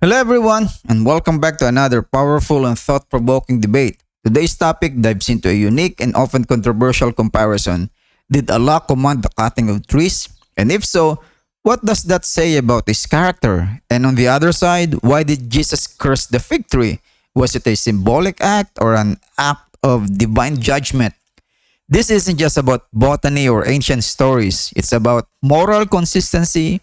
Hello, everyone, and welcome back to another powerful and thought provoking debate. Today's topic dives into a unique and often controversial comparison. Did Allah command the cutting of trees? And if so, what does that say about his character? And on the other side, why did Jesus curse the fig tree? Was it a symbolic act or an act of divine judgment? This isn't just about botany or ancient stories, it's about moral consistency,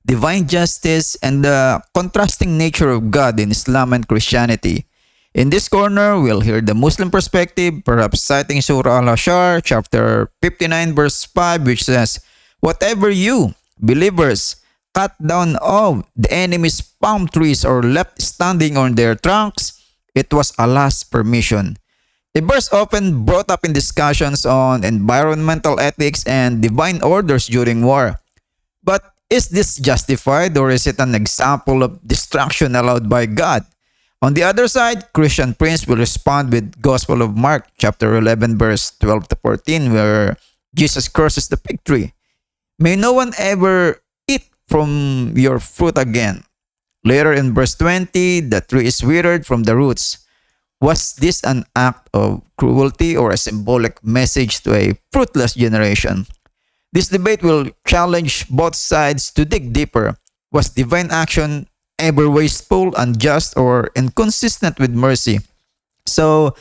divine justice, and the contrasting nature of God in Islam and Christianity. In this corner, we'll hear the Muslim perspective, perhaps citing Surah Al-Hashar, chapter 59, verse 5, which says, "Whatever you, believers, cut down of the enemy's palm trees or left standing on their trunks, it was Allah's permission." A verse often brought up in discussions on environmental ethics and divine orders during war. But is this justified or is it an example of destruction allowed by God? On the other side, Christian Prince will respond with Gospel of Mark chapter 11 verse 12 to 14 where Jesus curses the fig tree. May no one ever eat from your fruit again. Later in verse 20, the tree is withered from the roots. Was this an act of cruelty or a symbolic message to a fruitless generation? This debate will challenge both sides to dig deeper. Was divine action ever wasteful, unjust, or inconsistent with mercy? So,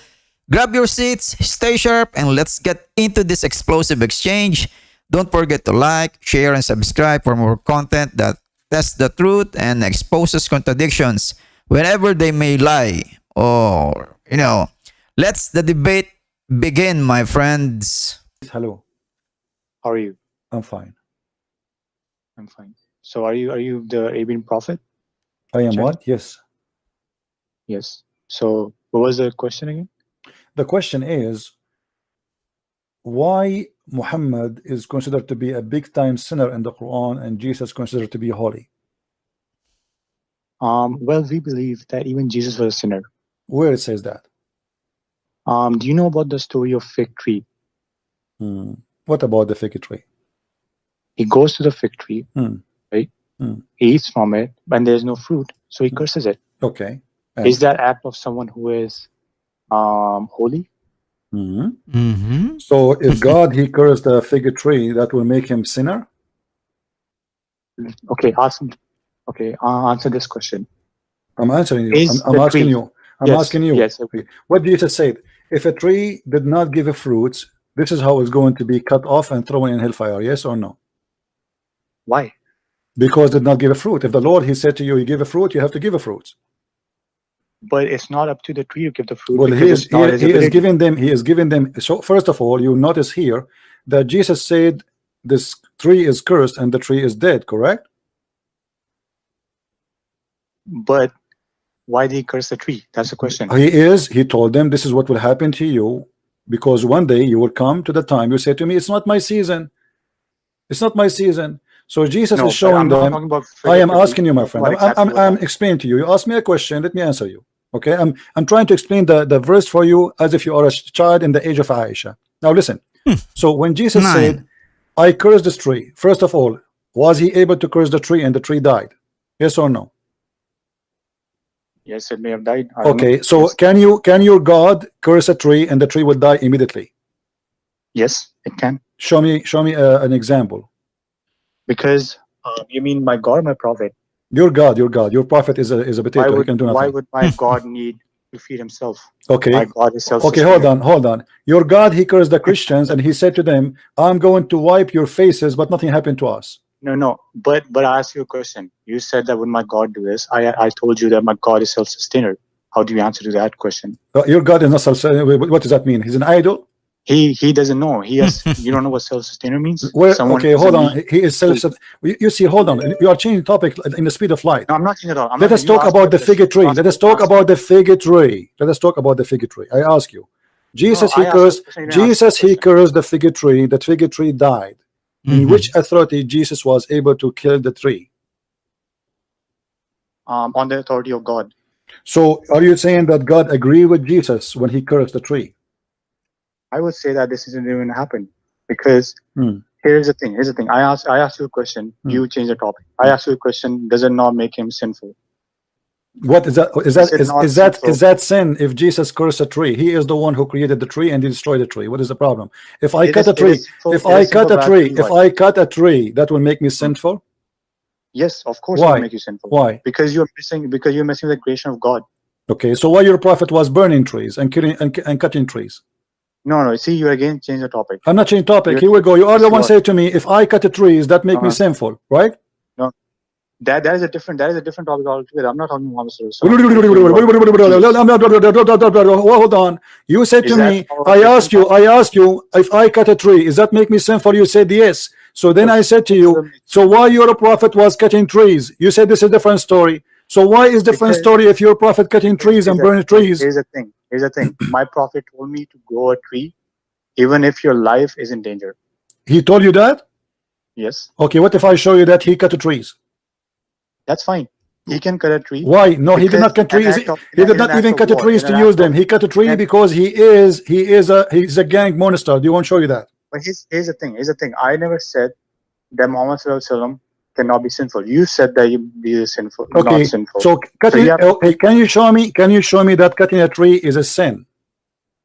grab your seats, stay sharp, and let's get into this explosive exchange. Don't forget to like, share, and subscribe for more content that tests the truth and exposes contradictions wherever they may lie. Or, let's the debate begin, my friends. Hello, How are you? I'm fine. I'm fine. So are you the Arabian prophet? I am Sure. what? Yes. Yes. So what was the question again? The question is why Muhammad is considered to be a big time sinner in the Quran and Jesus considered to be holy. Well, we believe that even Jesus was a sinner. Where it says that? Do you know about the story of fig tree? What about the fig tree? He goes to the fig tree, Hmm. right? Hmm. He eats from it, and there's no fruit, so he curses it. Okay. Is that act of someone who is holy? Mm-hmm. So if God he cursed the fig tree, that will make him sinner? Okay, answer this question. I'm answering you. Is I'm the asking tree- you. I'm Yes, asking you. yes. What Jesus said, if a tree did not give a fruits, this is how it's going to be cut off and thrown in hellfire, yes or no? Why? Because it did not give a fruit. If the Lord he said to you, you give a fruit, you have to give a fruit. But it's not up to the tree to give the fruit. Well, because it's not his he is ability. giving them. So first of all, you notice here that Jesus said this tree is cursed and the tree is dead, correct? But why did he curse the tree? That's the question. He told them this is what will happen to you, because one day you will come to the time you say to me, it's not my season. It's not my season. So Jesus No, is but showing I'm not them. talking about I am figuratively. asking you, my I'm friend. talking about exactly what I'm happened. explaining to you. You ask me a question. Let me answer you. Okay. I'm trying to explain the verse for you as if you are a child in the age of Aisha. Now listen. So when Jesus said, Nine. I cursed this tree, first of all, was he able to curse the tree and the tree died? Yes or no? Yes, it may have died. I don't know. Okay. So Yes. can your God curse a tree and the tree will die immediately? Yes, it can. Show me an example. Because you mean my God, my prophet? Your God, your prophet is a potato. He can do Why nothing. would my God need to feed himself? Okay. My God is Okay, self-sustaining. hold on. Your God, he cursed the Christians and he said to them, I'm going to wipe your faces, but nothing happened to us. No. But I asked you a question. You said that would my God do this? I told you that my God is self-sustainer. How do you answer to that question? Your God is not self. What does that mean? He's an idol? He doesn't know. He has. You don't know what self-sustainer means? Well, Someone okay, who hold doesn't on. need He is self. You see, hold on. You are changing topic in the speed of light. No, I'm not saying at all. Let us talk about the fig tree. Let us talk about the fig tree. Let us talk about the fig tree. I ask you. Jesus, he cursed. Jesus, he cursed the fig tree. The fig tree died. In which authority Jesus was able to kill the tree? On the authority of God. So, are you saying that God agreed with Jesus when he cursed the tree? I would say that this isn't even happen because here's the thing. I asked you a question. You change the topic. I asked you a question. Does it not make him sinful? What is that? Is You that said is, not is that sinful. is that sin if Jesus cursed a tree? He is the one who created the tree and he destroyed the tree. What is the problem? If I cut a It tree, is sinful. if It I is cut sinful a tree, blasphemy. if What? I cut a tree, that will make me sinful? Yes, of course it will Why? make you sinful. Why? Because you're missing with the creation of God. Okay, so why your prophet was burning trees and killing and cutting trees? No. See, you again change the topic. I'm not changing topic. You're, Here we go. You are yes, the you one are. say to me, if I cut a trees, that make me sinful, right? No, that is a different topic altogether. I'm not talking about Jesus. Hold on. You said Is to that me, a different topic? I asked you if I cut a tree, is that make me sinful? You said yes. So then I said to you, so why your prophet was cutting trees? You said this is a different story. So why is different Because story if your prophet cutting trees and burning trees? here's the thing. Here's the thing. My prophet told me to grow a tree, even if your life is in danger. He told you that? Yes, Okay, what if I show you that he cut the trees? that's fine. He can cut a tree. Why? No, he did not cut trees. He did not even cut the trees to use them. He cut a tree because he's a gang monster. Do you want to show you that? But here's the thing. Here's the thing. I never said that Muhammad Sallallahu Alaihi Wasallam cannot be sinful. You said that he is sinful, Okay, not sinful. so cutting. Okay, can you show me? Can you show me that cutting a tree is a sin?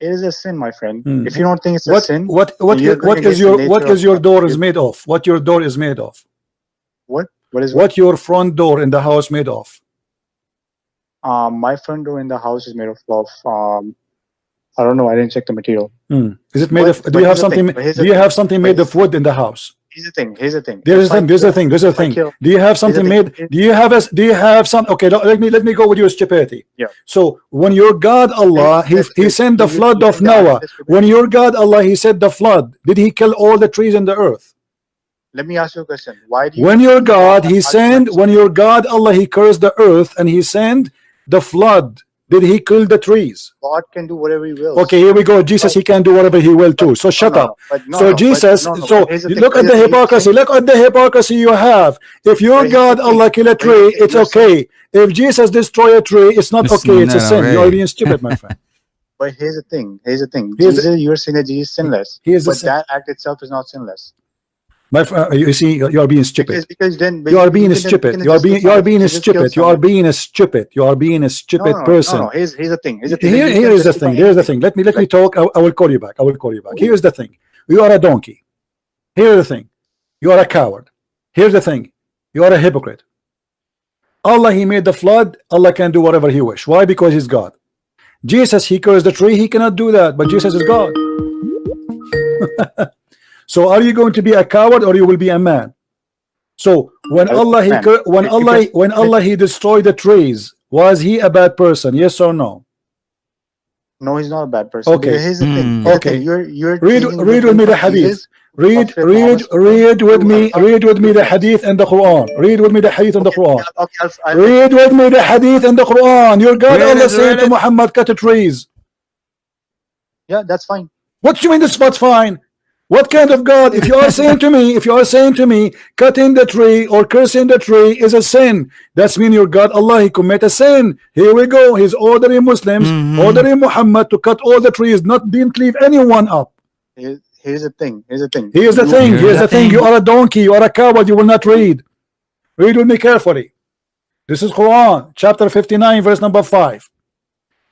It is a sin, my friend. If you don't think it's a sin, what is your door is made of? What your door is made of? What your front door in the house made of? My front door in the house is made of I don't know. I didn't check the material. Is it made of? Do you have something? Do you have something made of wood in the house? Here's the thing. Here's the thing. There's a thing. Do you have something made? Do you have some? Okay, let me go with your stupidity. Yeah. So when your God Allah, he sent the flood of Noah. When your God Allah, he said the flood. Did he kill all the trees in the earth? Let me ask you a question. Why do you? When your God, when your God Allah, he cursed the earth and he sent the flood. Did he kill the trees? God can do whatever he wills. Okay, here we go. Jesus, he can do whatever he will too. So shut up. Jesus, look at the hypocrisy. Look at the hypocrisy you have. If your God Allah kill a tree, it's okay. If Jesus destroy a tree, it's not okay. It's a sin. You're being stupid, my friend. But here's the thing. Jesus, you're saying that Jesus is sinless. But that act itself is not sinless. My friend, you see, you are being stupid. Because then you are being stupid. You are being stupid. You are being a stupid. You are being a stupid person. No. Here's the thing. Here is the thing. Here's the thing. Let me talk. I will call you back. Here's the thing. You are a donkey. Here's the thing. You are a coward. Here's the thing. You are a hypocrite. Allah, he made the flood. Allah can do whatever he wish. Why? Because he's God. Jesus, he cursed the tree. He cannot do that. But Jesus is God. So are you going to be a coward or you will be a man? So when Allah he destroyed the trees, was he a bad person? Yes or no? No, he's not a bad person. Okay. Here's the thing. Okay. You're read with me the hadith. Read with me the hadith and the Quran. Read with me the hadith and the Quran. Read with me the hadith and the Quran. Your God Allah said to Muhammad, cut the trees. Yeah, that's fine. What you mean this what's fine? What kind of God? If you are saying to me, cutting the tree or cursing the tree is a sin, that's mean your God Allah, he commit a sin. Here we go. He's ordering Muslims, ordering Muhammad to cut all the trees, didn't leave anyone up. Here's the thing. Here's the thing. You are a donkey. You are a coward. You will not read. Read with me carefully. This is Quran, chapter 59, verse number 5.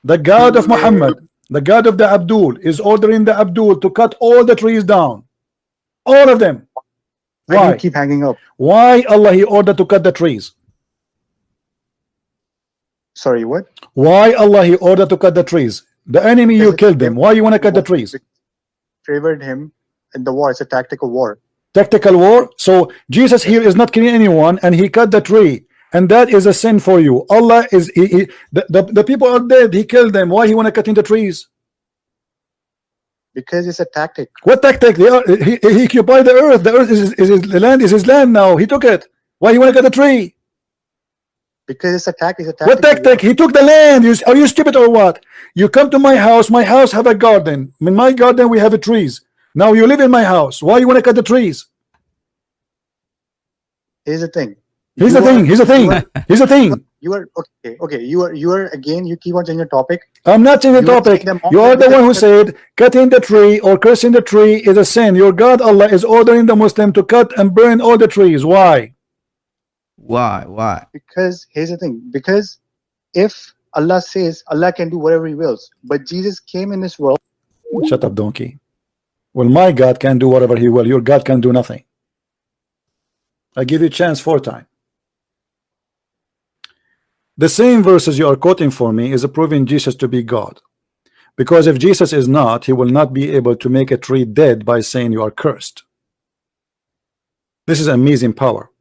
The God of Muhammad, the God of the Abdul, is ordering the Abdul to cut all the trees down. All of them. Why? Keep hanging up. Why Allah he ordered to cut the trees? Sorry, what? Why Allah he ordered to cut the trees? The enemy, you killed them. Why you want to cut the trees? Favored him in the war. It's a tactical war. Tactical war. So Jesus here is not killing anyone and he cut the tree. And that is a sin for you. Allah is the people are dead. He killed them. Why he want to cut in the trees? Because it's a tactic. What tactic? He occupied the earth. The earth is his land. Is his land now. He took it. Why he want to cut the tree? Because it's a tactic. What tactic? He took the land. Are you stupid or what? You come to my house. My house have a garden. In my garden we have trees. Now you live in my house. Why you want to cut the trees? Here's the thing. Here's the thing. You are okay. You are again. You keep on changing the topic. I'm not changing the topic. You are the one who said cutting the tree or cursing the tree is a sin. Your God Allah is ordering the Muslim to cut and burn all the trees. Why? Why? Because here's the thing. Because if Allah says Allah can do whatever He wills, but Jesus came in this world. Shut up, donkey. Well, my God can do whatever He will. Your God can do nothing. I give you a chance 4 times. The same verses you are quoting for me is proving Jesus to be God. Because if Jesus is not, He will not be able to make a tree dead by saying you are cursed. This is amazing power.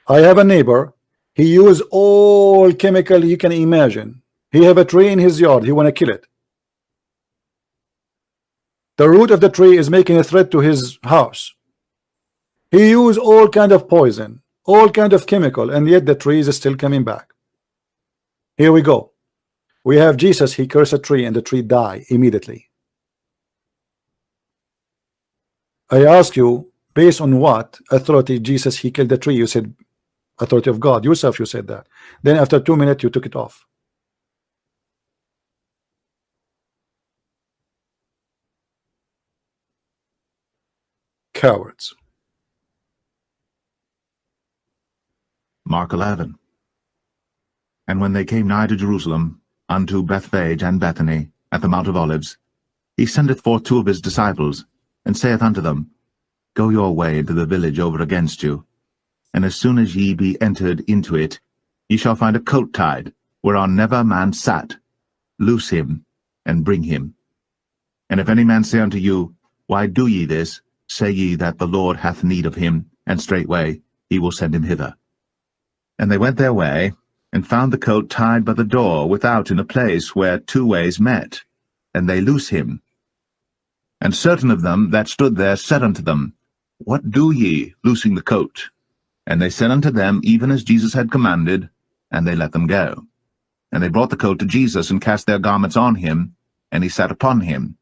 I have a neighbor. He used all chemical you can imagine. He have a tree in his yard. He want to kill it. The root of the tree is making a threat to his house. He used all kind of poison, all kind of chemical, and yet the tree is still coming back. Here we go. We have Jesus. He cursed a tree and the tree died immediately. I ask you, based on what authority Jesus he killed the tree? You said authority of God. Yourself you said that. Then after 2 minutes you took it off. Cowards. Mark 11. And when they came nigh to Jerusalem, unto Bethphage and Bethany, at the Mount of Olives, he sendeth forth 2 of his disciples, and saith unto them, Go your way into the village over against you, and as soon as ye be entered into it, ye shall find a coat tied, whereon never man sat. Loose him, and bring him. And if any man say unto you, Why do ye this? Say ye that the Lord hath need of him, and straightway he will send him hither. And they went their way, and found the coat tied by the door without in a place where 2 ways met, and they loose him. And certain of them that stood there said unto them, What do ye, loosing the coat? And they said unto them even as Jesus had commanded, and they let them go. And they brought the coat to Jesus, and cast their garments on him, and he sat upon him.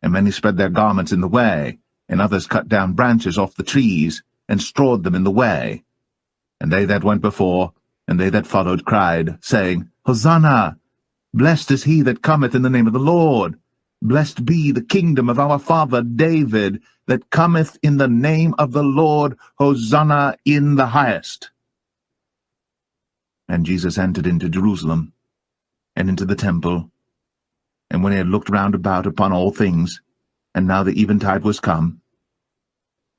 And many spread their garments in the way, and others cut down branches off the trees, and strawed them in the way. And they that went before, and they that followed, cried, saying, Hosanna! Blessed is he that cometh in the name of the Lord. Blessed be the kingdom of our father David, that cometh in the name of the Lord. Hosanna in the highest. And Jesus entered into Jerusalem, and into the temple. And when he had looked round about upon all things, and now the eventide was come,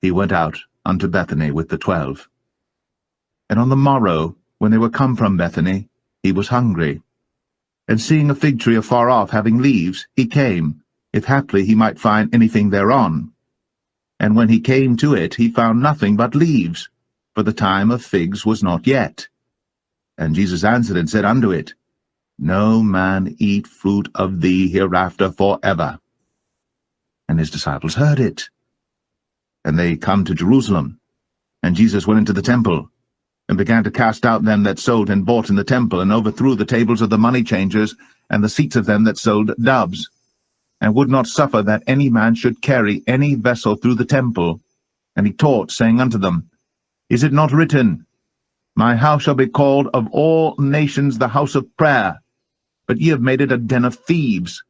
he went out unto Bethany with the 12. And on the morrow, when they were come from Bethany, he was hungry. And seeing a fig tree afar off having leaves, he came, if haply he might find anything thereon. And when he came to it, he found nothing but leaves, for the time of figs was not yet. And Jesus answered and said unto it, No man eat fruit of thee hereafter forever. And his disciples heard it. And they come to Jerusalem. And Jesus went into the temple, and began to cast out them that sold and bought in the temple, and overthrew the tables of the money changers, and the seats of them that sold doves, and would not suffer that any man should carry any vessel through the temple. And he taught, saying unto them, Is it not written, My house shall be called of all nations the house of prayer, but ye have made it a den of thieves?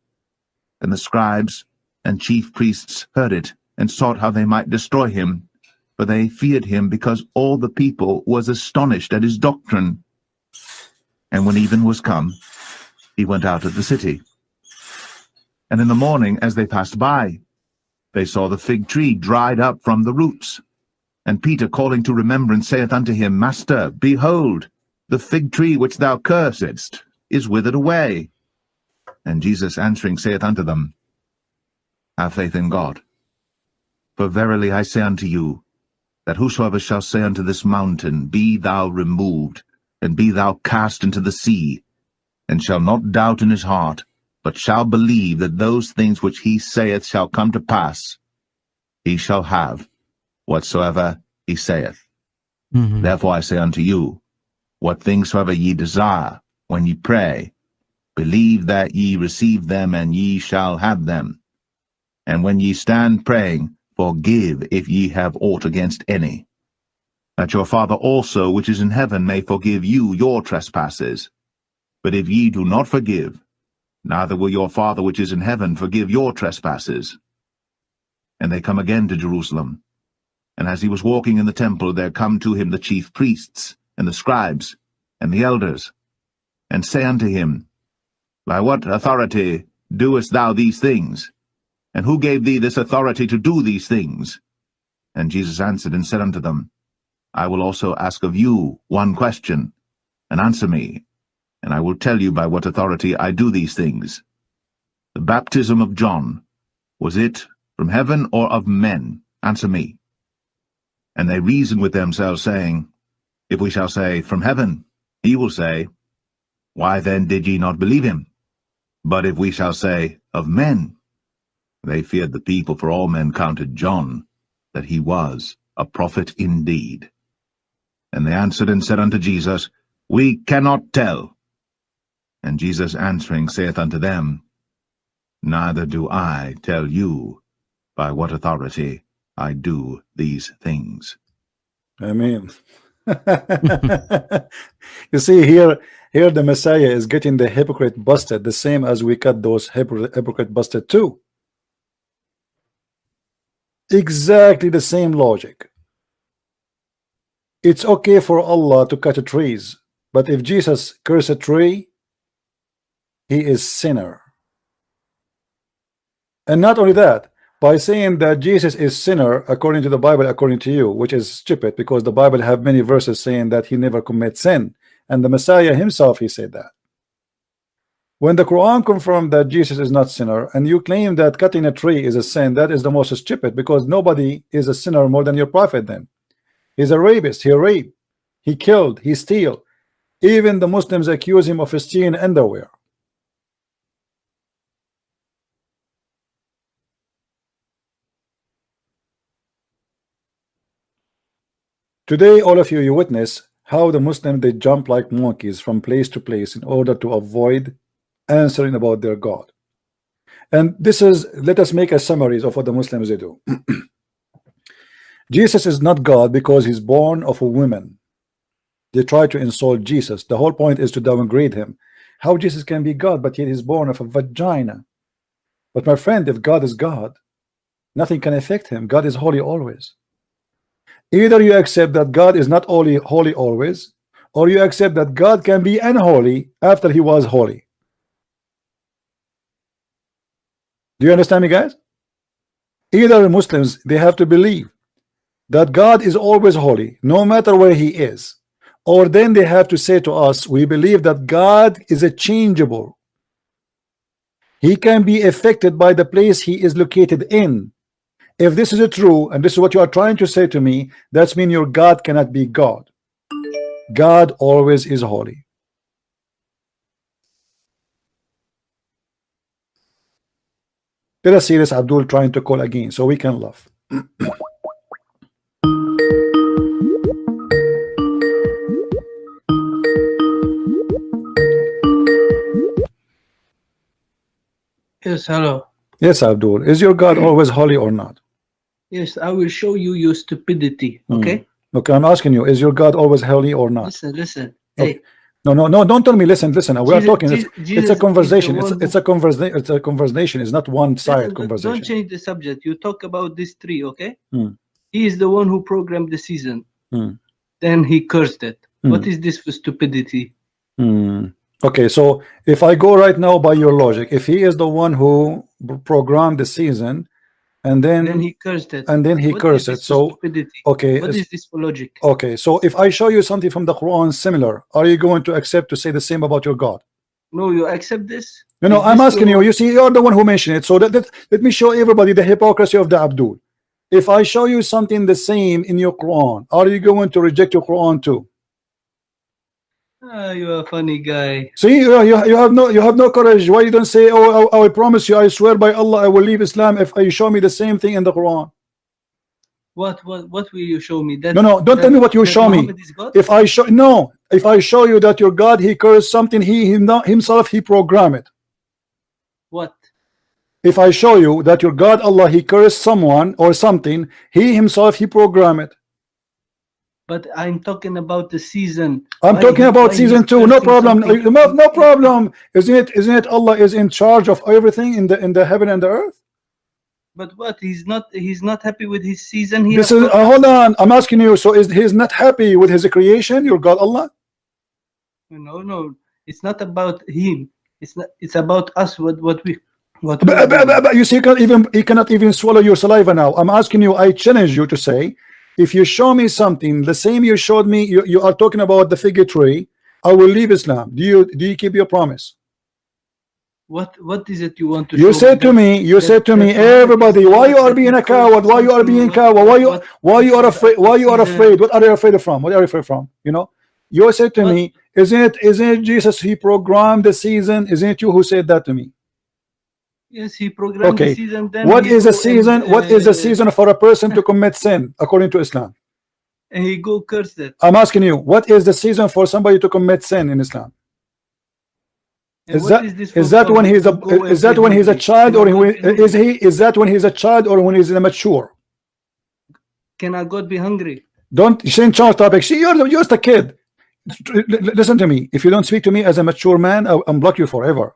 And the scribes and chief priests heard it, and sought how they might destroy him, for they feared him, because all the people was astonished at his doctrine. And when even was come, he went out of the city. And in the morning, as they passed by, they saw the fig tree dried up from the roots. And Peter, calling to remembrance, saith unto him, Master, behold, the fig tree which thou cursedst is withered away. And Jesus answering saith unto them, Have faith in God. For verily I say unto you, that whosoever shall say unto this mountain, Be thou removed, and be thou cast into the sea, and shall not doubt in his heart, but shall believe that those things which he saith shall come to pass, he shall have whatsoever he saith. Therefore I say unto you, what things soever ye desire, when ye pray, believe that ye receive them, and ye shall have them. And when ye stand praying, forgive if ye have aught against any, that your Father also which is in heaven may forgive you your trespasses. But if ye do not forgive, neither will your Father which is in heaven forgive your trespasses. And they come again to Jerusalem. And as he was walking in the temple, there come to him the chief priests, and the scribes, and the elders. and say unto him, By what authority doest thou these things? And who gave thee this authority to do these things? And Jesus answered and said unto them, I will also ask of you one question, and answer me, and I will tell you by what authority I do these things. The baptism of John, was it from heaven or of men? Answer me. And they reason with themselves, saying, If we shall say, From heaven, he will say, Why then did ye not believe him? But if we shall say, Of men, they feared the people, for all men counted John, that he was a prophet indeed. And they answered and said unto Jesus, We cannot tell. And Jesus answering saith unto them, Neither do I tell you by what authority I do these things. Amen. You see, here the Messiah is getting the hypocrite busted, the same as we cut those hypocrite busted too. Exactly the same logic. It's okay for Allah to cut trees, but if Jesus curse a tree, he is sinner. And not only that, by saying that Jesus is sinner according to the Bible, according to you, which is stupid, because the Bible have many verses saying that he never commits sin, and the Messiah himself, he said that. When the Quran confirmed that Jesus is not sinner, and you claim that cutting a tree is a sin, that is the most stupid, because nobody is a sinner more than your prophet. Then he's a rapist, he raped, he killed, he steal. Even the Muslims accuse him of stealing underwear. Today, all of you, you witness how the Muslims, they jump like monkeys from place to place in order to avoid answering about their God. And this is, let us make a summary of what the Muslims they do. Jesus is not God because he's born of a woman. They try to insult Jesus. The whole point is to downgrade him. How Jesus can be God, but yet he's born of a vagina? But my friend, if God is God, nothing can affect him. God is holy always. Either you accept that God is not only holy always, or you accept that God can be unholy after he was holy. Do you understand me, guys? Either Muslims, they have to believe that God is always holy, no matter where he is, or then they have to say to us, we believe that God is a changeable. He can be affected by the place he is located in. If this is true, and this is what you are trying to say to me, that means your God cannot be God. God always is holy. Let us see this Abdul trying to call again so we can laugh. Yes, hello. Yes, Abdul. Is your God always holy or not? Yes, I will show you your stupidity. Okay. Okay, I'm asking you, is your God always holy or not? Listen. Okay. Hey. No, don't tell me. Listen. We are talking. It's a conversation. It's a conversation. It's not one-sided conversation. Don't change the subject. You talk about this tree, okay? He is the one who programmed the season. Then he cursed it. What is this for stupidity? Okay, so if I go right now by your logic, if he is the one who programmed the season, and then he cursed it, and then he cursed it, so stupidity? Okay, what is this for logic? Okay, so if I show you something from the Quran similar, are you going to accept to say the same about your God? No, you accept this? No, I'm asking you. You see, you're the one who mentioned it. So let me show everybody the hypocrisy of the Abdul. If I show you something the same in your Quran, are you going to reject your Quran too? You're a funny guy. See, you have no courage. Why you don't say, oh, I promise you, I swear by Allah, I will leave Islam if you show me the same thing in the Quran? What will you show me? That, no, don't tell me what you show me. If I show you that your God, he cursed something, he himself he programmed it. What? If I show you that your God Allah, he cursed someone or something, he himself he programmed it. But I'm talking about the season. I'm talking about season 2. No problem. No problem. Isn't it Allah is in charge of everything in the heaven and the earth? But what? He's not happy with his season. This is hold on. I'm asking you. So he's not happy with his creation, your God Allah? No. It's not about him. It's about us. What we But you see, he cannot even swallow your saliva now. I'm asking you, I challenge you to say, if you show me something the same you showed me, you are talking about the fig tree, I will leave Islam. Do you keep your promise? What is it you want to you show said to me? You said to me, everybody, why you are being a coward? Why you are being coward? Why you are afraid? Why you are afraid? What are you afraid from? What are you afraid from? You know, you said to me, isn't it Jesus? He programmed the season. Isn't it you who said that to me? Yes, he programmed the season. Then what is a season? What is a season for a person to commit sin according to Islam? And he go curse it. I'm asking you, what is the season for somebody to commit sin in Islam? Is that when he's a child, or is that when he's a child, or when he's mature? Cannot God be hungry? Don't change topic. See, you're just a kid. Listen to me. If you don't speak to me as a mature man, I'll block you forever.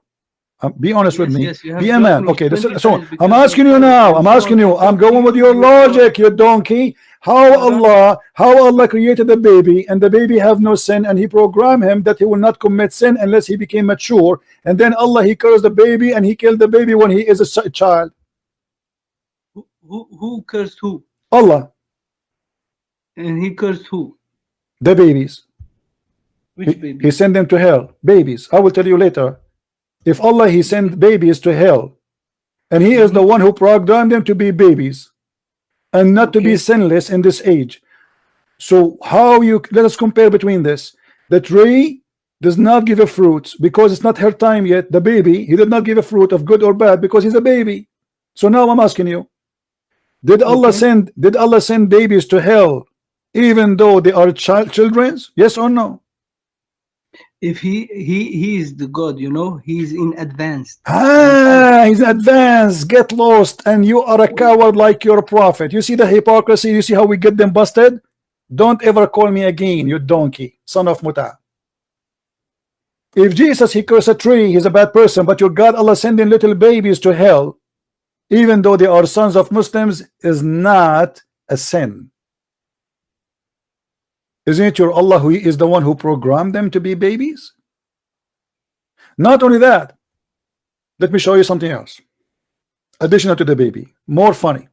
Be honest with me. Be a man. Okay, so I'm asking you now. I'm asking you. I'm going with your logic, you donkey. How Allah created the baby, and the baby have no sin, and He programmed him that he will not commit sin unless he became mature, and then Allah He cursed the baby and He killed the baby when he is a child. Who cursed who? Allah. And He cursed who? The babies. Which baby? He sent them to hell. Babies. I will tell you later. If Allah He sent babies to hell, and He is the one who programmed them to be babies and not to be sinless in this age, so how let us compare between this. The tree does not give a fruit because it's not her time yet. The baby, he did not give a fruit of good or bad because he's a baby. So now I'm asking you, did Allah send babies to hell even though they are children's? Yes or no? If he is the God, you know, he's in advance. He's advanced. Get lost, and you are a coward like your prophet. You see the hypocrisy? You see how we get them busted? Don't ever call me again, you donkey, son of Muta. If Jesus He cursed a tree, he's a bad person, but your God Allah sending little babies to hell, even though they are sons of Muslims, is not a sin. Isn't it your Allah who is the one who programmed them to be babies? Not only that, let me show you something else additional to the baby, more funny.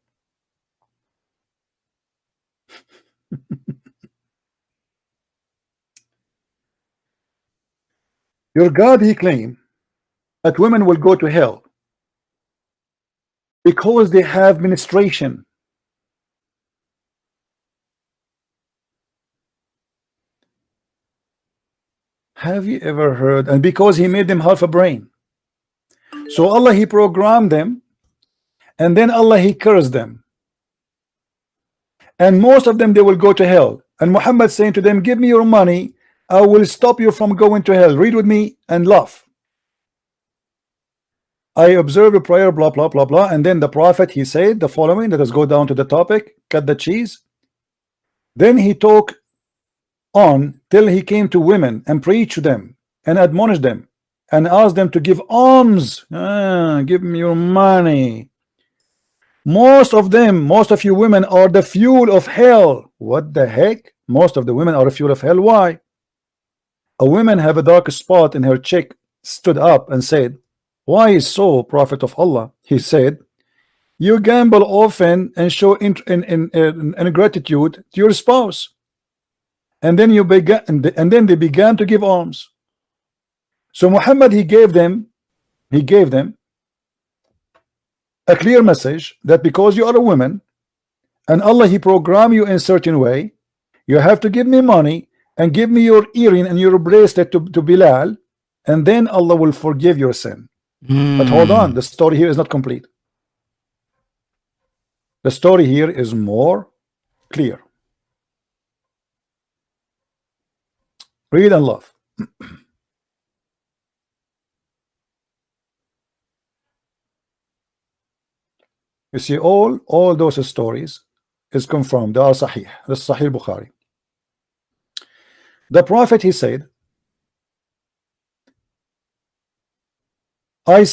Your God He claimed that women will go to hell because they have menstruation. Have you ever heard? And because He made them half a brain. So Allah He programmed them, and then Allah He cursed them. And most of them, they will go to hell. And Muhammad saying to them, give me your money, I will stop you from going to hell. Read with me and laugh. I observe a prayer, blah blah blah blah. And then the Prophet he said the following. Let us go down to the topic, cut the cheese. Then he talked on till he came to women and preached to them and admonished them and asked them to give alms. Give me your money. Most of you women are the fuel of hell. What the heck? Most of the women are the fuel of hell. Why? A woman have a dark spot in her cheek, stood up and said, why is so, Prophet of Allah? He said, you gamble often and show ingratitude to your spouse. And then they began to give alms. So Muhammad he gave them a clear message that because you are a woman and Allah He programmed you in a certain way, you have to give me money and give me your earring and your bracelet to Bilal, and then Allah will forgive your sin. But hold on, the story here is not complete. The story here is more clear. Read and love. You see, all those stories is confirmed. They are Sahih. That's Sahih Bukhari. The Prophet he said, I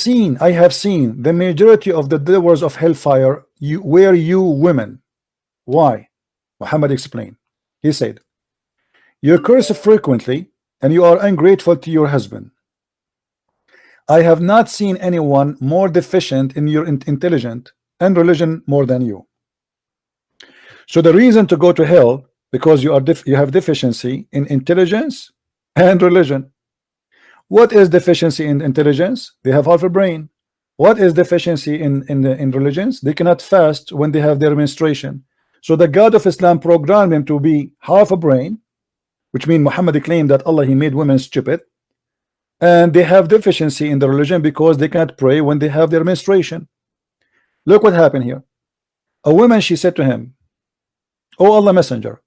have seen the majority of the doors of hellfire were you women. Why? Muhammad explained. He said, you curse frequently and you are ungrateful to your husband. I have not seen anyone more deficient in your intelligence and religion more than you. So the reason to go to hell, because you have deficiency in intelligence and religion. What is deficiency in intelligence? They have half a brain. What is deficiency in religions? They cannot fast when they have their menstruation. So the God of Islam programmed them to be half a brain, which means Muhammad claimed that Allah, he made women stupid, and they have deficiency in the religion because they cannot pray when they have their menstruation. Look what happened here. A woman, she said to him, "Oh Allah Messenger,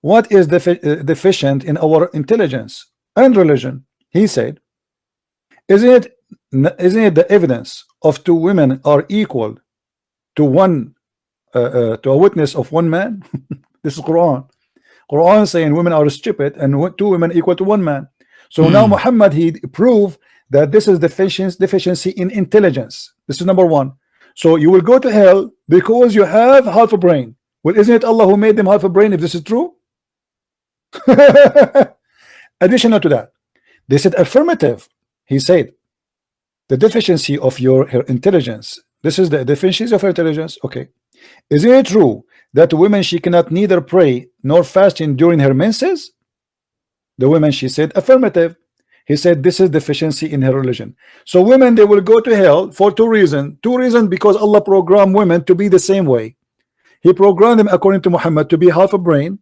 what is deficient in our intelligence and religion?" He said, isn't it the evidence of two women are equal to one to a witness of one man? This is Quran saying women are stupid and two women equal to one man. So now Muhammad, he proved that this is deficiency in intelligence. This is number one. So you will go to hell because you have half a brain. Well, isn't it Allah who made them half a brain if this is true? Additional to that, they said affirmative. He said the deficiency of her intelligence. This is the deficiency of her intelligence. Okay, isn't it true that women, she cannot neither pray nor fasting during her menses? The women, she said affirmative. He said this is deficiency in her religion. So women, they will go to hell for two reasons. Because Allah programmed women to be the same way. He programmed them according to Muhammad to be half a brain,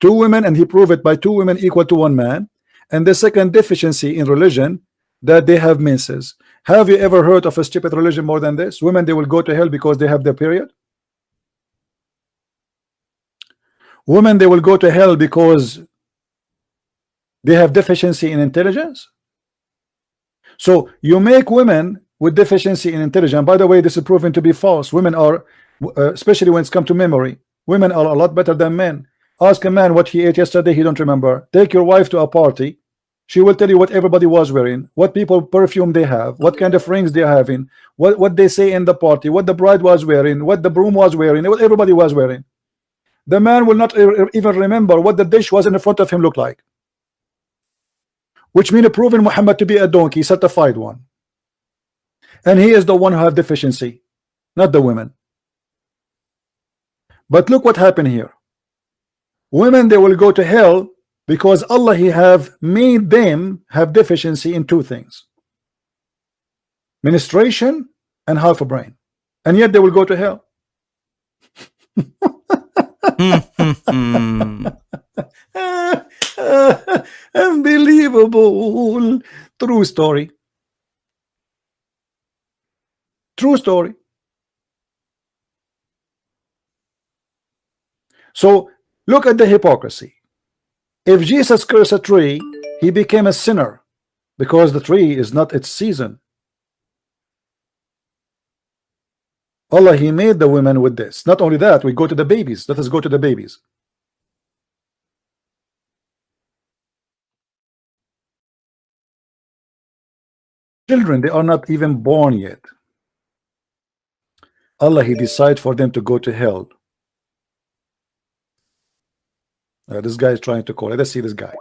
two women, and he proved it by two women equal to one man. And the second deficiency in religion, that they have menses. Have you ever heard of a stupid religion more than this? Women, they will go to hell because they have their period. Women, they will go to hell because they have deficiency in intelligence. So you make women with deficiency in intelligence. By the way, this is proven to be false. Women are, especially when it's come to memory, women are a lot better than men. Ask a man what he ate yesterday, he don't remember. Take your wife to a party, she will tell you what everybody was wearing, what people perfume they have, what kind of rings they are having, what they say in the party, what the bride was wearing, what the broom was wearing, what everybody was wearing. The man will not even remember what the dish was in front of him looked like. Which means proving Muhammad to be a donkey, certified one. And he is the one who have deficiency, not the women. But look what happened here. Women, they will go to hell because Allah, he have made them have deficiency in two things: menstruation and half a brain, and yet they will go to hell. Unbelievable. True story. True story. So look at the hypocrisy. If Jesus cursed a tree, he became a sinner because the tree is not its season. Allah, he made the women with this. Not only that, we go to the babies. Let us go to the babies. Children, they are not even born yet. Allah, he decided for them to go to hell. This guy is trying to call. Let us see this guy.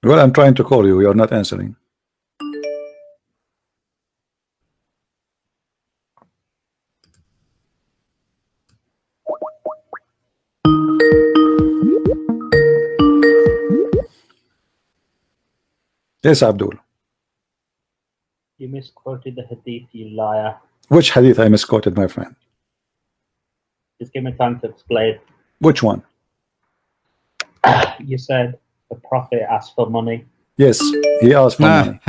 Well, I'm trying to call you. You are not answering. Yes, Abdul. You misquoted the hadith, you liar. Which hadith I misquoted, my friend? Just give me time to explain. Which one? You said the prophet asked for money. Yes, he asked for money.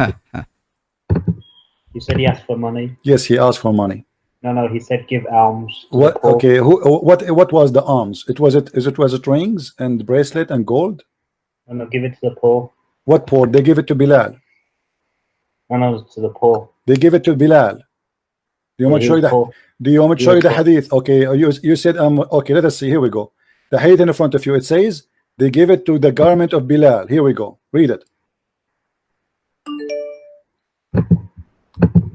You said he asked for money. Yes, he asked for money. No, he said give alms. What? Okay, what was the alms? Was it rings and bracelet and gold? No, give it to the poor. What poor? They give it to Bilal. No, to the poor. They give it to Bilal. Do you want to show you the? Do you want me to show you the hadith? Okay, you said okay. Let us see. Here we go. The hadith in front of you. It says they give it to the garment of Bilal. Here we go. Read it.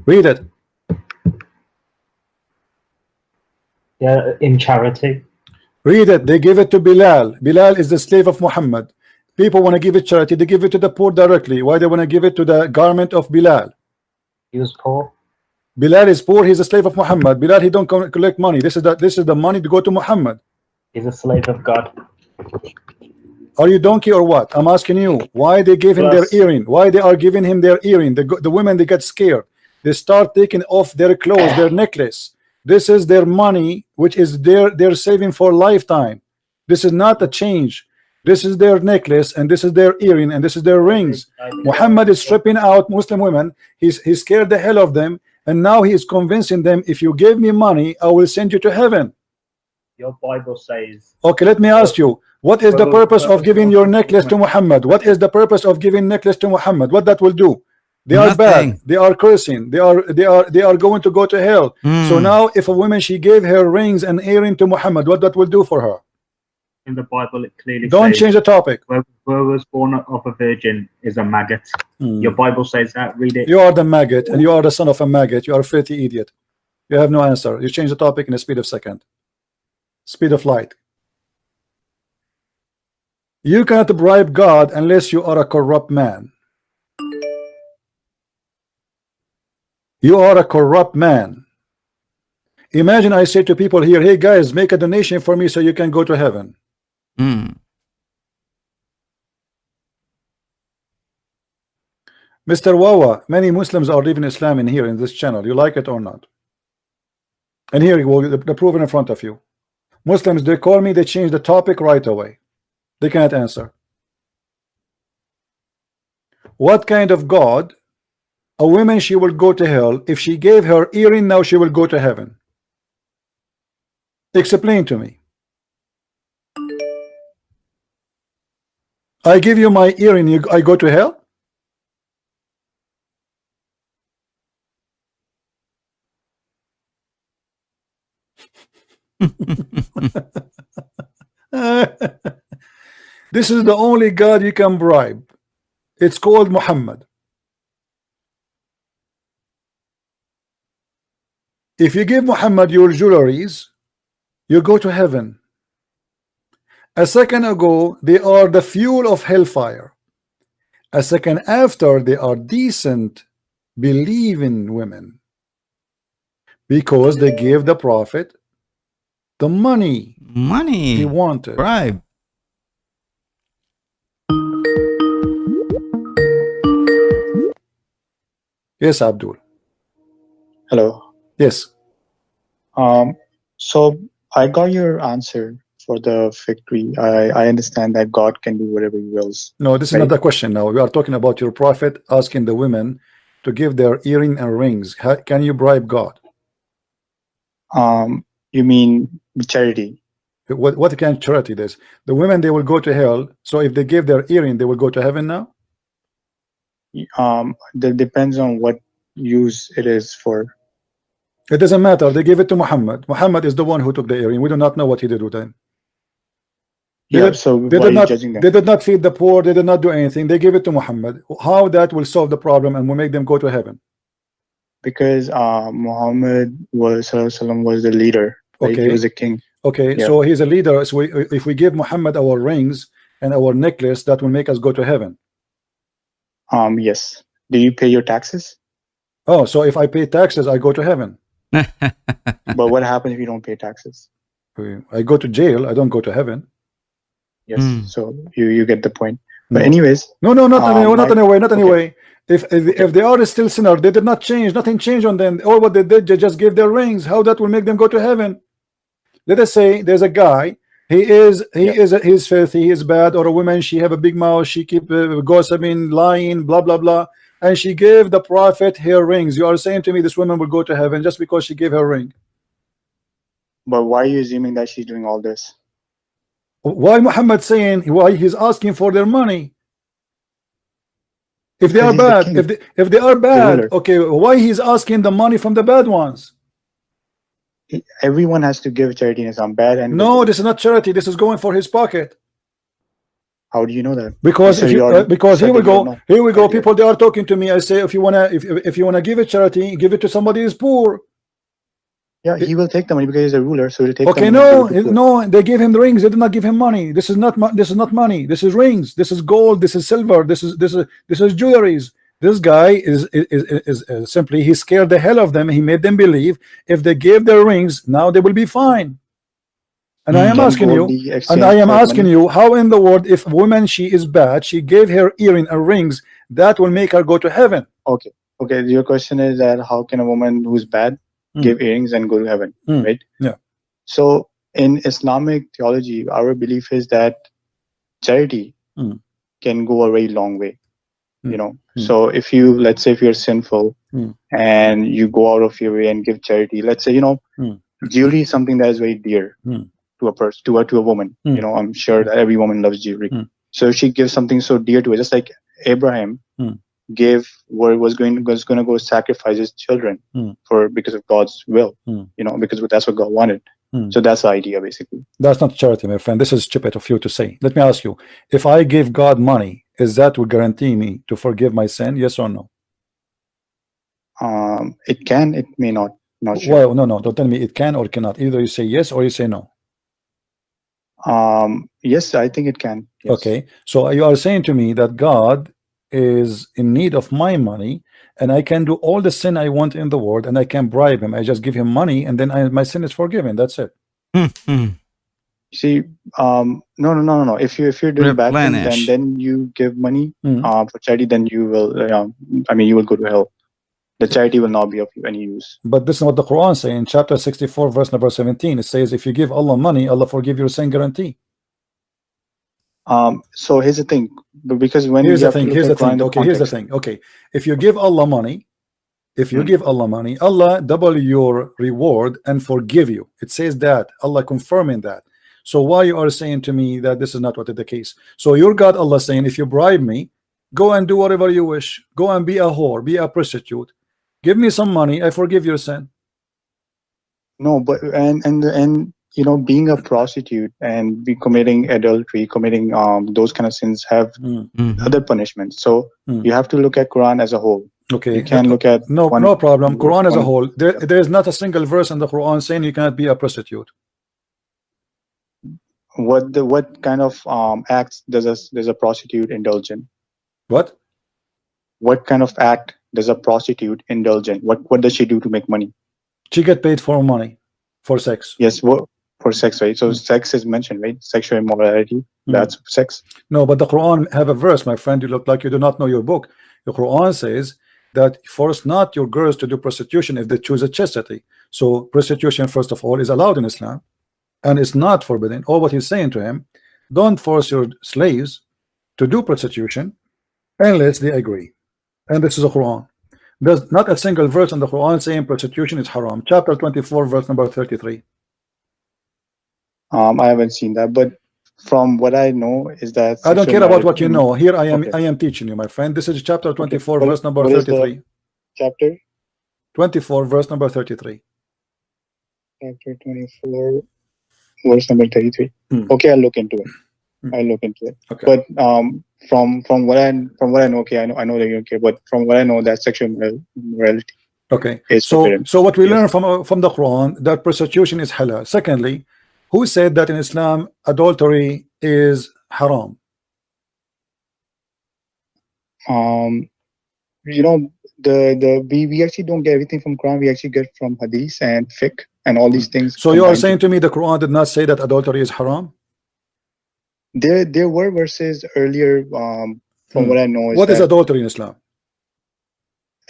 Read it. Yeah, in charity. Read it. They give it to Bilal. Bilal is the slave of Muhammad. People want to give it charity. They give it to the poor directly. Why they want to give it to the garment of Bilal? He was poor. Bilal is poor. He's a slave of Muhammad. Bilal, he don't collect money. This is the money to go to Muhammad. He's a slave of God. Are you donkey or what? I'm asking you. Why they gave him their earring? Why they are giving him their earring? The women, they get scared. They start taking off their clothes, their necklace. This is their money, which is they're saving for lifetime. This is not a change. This is their necklace, and this is their earring, and this is their rings. Muhammad is stripping out Muslim women. He scared the hell of them, and now he is convincing them, if you give me money, I will send you to heaven. Your Bible says. Okay, let me ask you, what is the purpose of giving your necklace to Muhammad? What is the purpose of giving necklace to Muhammad? What that will do? They are bad. They are cursing. They are going to go to hell. So now, if a woman, she gave her rings and earring to Muhammad, what that will do for her? In the Bible, it clearly don't says, change the topic. Whoever was born of a virgin is a maggot. Your Bible says that. Read it. You are the maggot, and you are the son of a maggot. You are a filthy idiot. You have no answer. You change the topic in the speed of second. Speed of light. You cannot bribe God unless you are a corrupt man. You are a corrupt man. Imagine I say to people here, hey guys, make a donation for me so you can go to heaven. Mr. Wawa, many Muslims are leaving Islam in here in this channel. You like it or not? And here you will the proof in front of you. Muslims, they call me, they change the topic right away. They cannot answer. What kind of God? A woman, she will go to hell. If she gave her earring, now she will go to heaven. Explain to me. I give you my earring, I go to hell? This is the only God you can bribe. It's called Muhammad. If you give Muhammad your jewelries, you go to heaven. A second ago, they are the fuel of hellfire. A second after, they are decent, believing women, because they gave the prophet the money he wanted. Bribe. Yes, Abdul. Hello. Yes. So I got your answer for the fig tree. I understand that God can do whatever he wills. No, this is not the question now. We are talking about your prophet asking the women to give their earring and rings. Can you bribe God? You mean charity? What kind of charity this? The women, they will go to hell. So if they give their earring, they will go to heaven now? That depends on what use it is for. It doesn't matter. They gave it to Muhammad. Muhammad is the one who took the earring. We do not know what he did with them. So why are you judging them? They did not feed the poor. They did not do anything. They gave it to Muhammad. How that will solve the problem and will make them go to heaven? Because Muhammad was the leader. Right? He was a king. Okay, so he's a leader. So if we give Muhammad our rings and our necklace, that will make us go to heaven. Yes. Do you pay your taxes? Oh, so if I pay taxes, I go to heaven. But what happens if you don't pay taxes? I go to jail. I don't go to heaven. Yes. So you get the point. But anyways, not anyway. If they are still sinners, they did not change. Nothing changed on them. All what they did, they just gave their rings. How that will make them go to heaven? Let us say there's a guy. He's filthy. He is bad. Or a woman, she have a big mouth. She keep gossiping, lying, blah blah blah. And she gave the prophet her rings. You are saying to me this woman will go to heaven just because she gave her ring? But why are you assuming that she's doing all this? Why Muhammad saying why he's asking for their money? If they are bad, if they are bad, okay, why he's asking the money from the bad ones? Everyone has to give charity in some bad and no, this is not charity. This is going for his pocket. How do you know that? Because here we go. People, they are talking to me. I say if you wanna give it charity, give it to somebody who's poor. Yeah, he will take the money because he's a ruler, so he'll take Okay, the money. no, they gave him the rings. They did not give him money. This is not money. This is rings. This is gold. This is silver. This is jewelries. This guy is simply, he scared the hell of them. He made them believe if they gave their rings, now they will be fine. And I am asking you, how in the world, if a woman, she is bad, she gave her earring and rings, that will make her go to heaven? Okay, your question is that how can a woman who's bad give earrings and go to heaven, right? Yeah. So in Islamic theology, our belief is that charity can go a very long way, you know. So if you, let's say if you're sinful and you go out of your way and give charity, let's say, you know, jewelry is something that is very dear to a person, to a woman. You know, I'm sure that every woman loves jewelry. So if she gives something so dear to her, just like Abraham gave, was going to go sacrifice his children because of God's will, you know, because that's what God wanted. So that's the idea, basically. That's not charity, my friend. This is stupid of you to say. Let me ask you, if I give God money, is that will guarantee me to forgive my sin? Yes or no? It can, it may not. Not sure. Well, no, don't tell me it can or cannot. Either you say yes or you say no. Yes, I think it can. Yes. Okay, so you are saying to me that God is in need of my money, and I can do all the sin I want in the world, and I can bribe him. I just give him money, and then my sin is forgiven. That's it. See, no. If you're doing bad things, then you give money for charity, then you will. I mean, you will go to hell. The charity will not be of any use. But this is what the Quran says in chapter 64, verse number 17. It says, if you give Allah money, Allah forgive your sin guarantee. So here's the thing, because when here's the thing. Okay, if you give Allah money, Allah double your reward and forgive you. It says that, Allah confirming that. So why you are saying to me that this is not what is the case? So your God, Allah, saying, if you bribe me, go and do whatever you wish. Go and be a whore, be a prostitute. Give me some money, I forgive your sin. No, but and you know, being a prostitute and be committing adultery, committing those kind of sins have other punishments. So you have to look at Quran as a whole. Okay, you can't look at no problem. Quran as a whole. There is not a single verse in the Quran saying you cannot be a prostitute. What kind of acts does a prostitute indulge in? What kind of act does a prostitute indulge in? What does she do to make money? She get paid for money, for sex. Yes, for sex, right? So sex is mentioned, right? Sexual immorality, that's sex. No, but the Quran have a verse, my friend. You look like you do not know your book. The Quran says that force not your girls to do prostitution if they choose a chastity. So prostitution, first of all, is allowed in Islam, and it's not forbidden. Or what he's saying to him, don't force your slaves to do prostitution unless they agree. And this is a Quran. There's not a single verse in the Quran saying prostitution is haram. Chapter 24, verse number 33. I haven't seen that, but from what I know is that I don't care about what you know. Here I am teaching you, my friend. This is chapter 24, verse number 33. Chapter 24, verse number 33. Chapter 24, verse number 33. Okay, I'll look into it. Okay. But from what I know, okay, I know that you don't care, but from what I know, that sexual morality. Okay. So what we learn from the Quran, that prostitution is halal. Secondly, who said that in Islam adultery is haram? You know, we actually don't get everything from Quran. We actually get from hadith and fiqh and all these things. So you are saying to me the Quran did not say that adultery is haram? There were verses earlier, from what I know. What is adultery in Islam?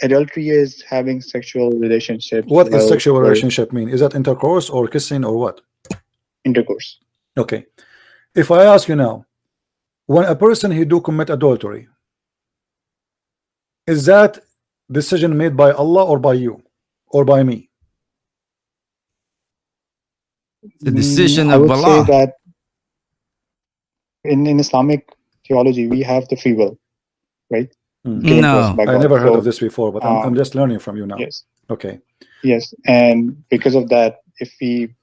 Adultery is having sexual relationships. What does sexual relationship mean? Is that intercourse or kissing or what? Intercourse. Okay. If I ask you now, when a person he do commit adultery, is that decision made by Allah or by you or by me? The decision I of would Allah. say that in Islamic theology we have the free will, right? No, I never heard of this before, but I'm just learning from you now. Yes. Okay. Yes, and because of that, if we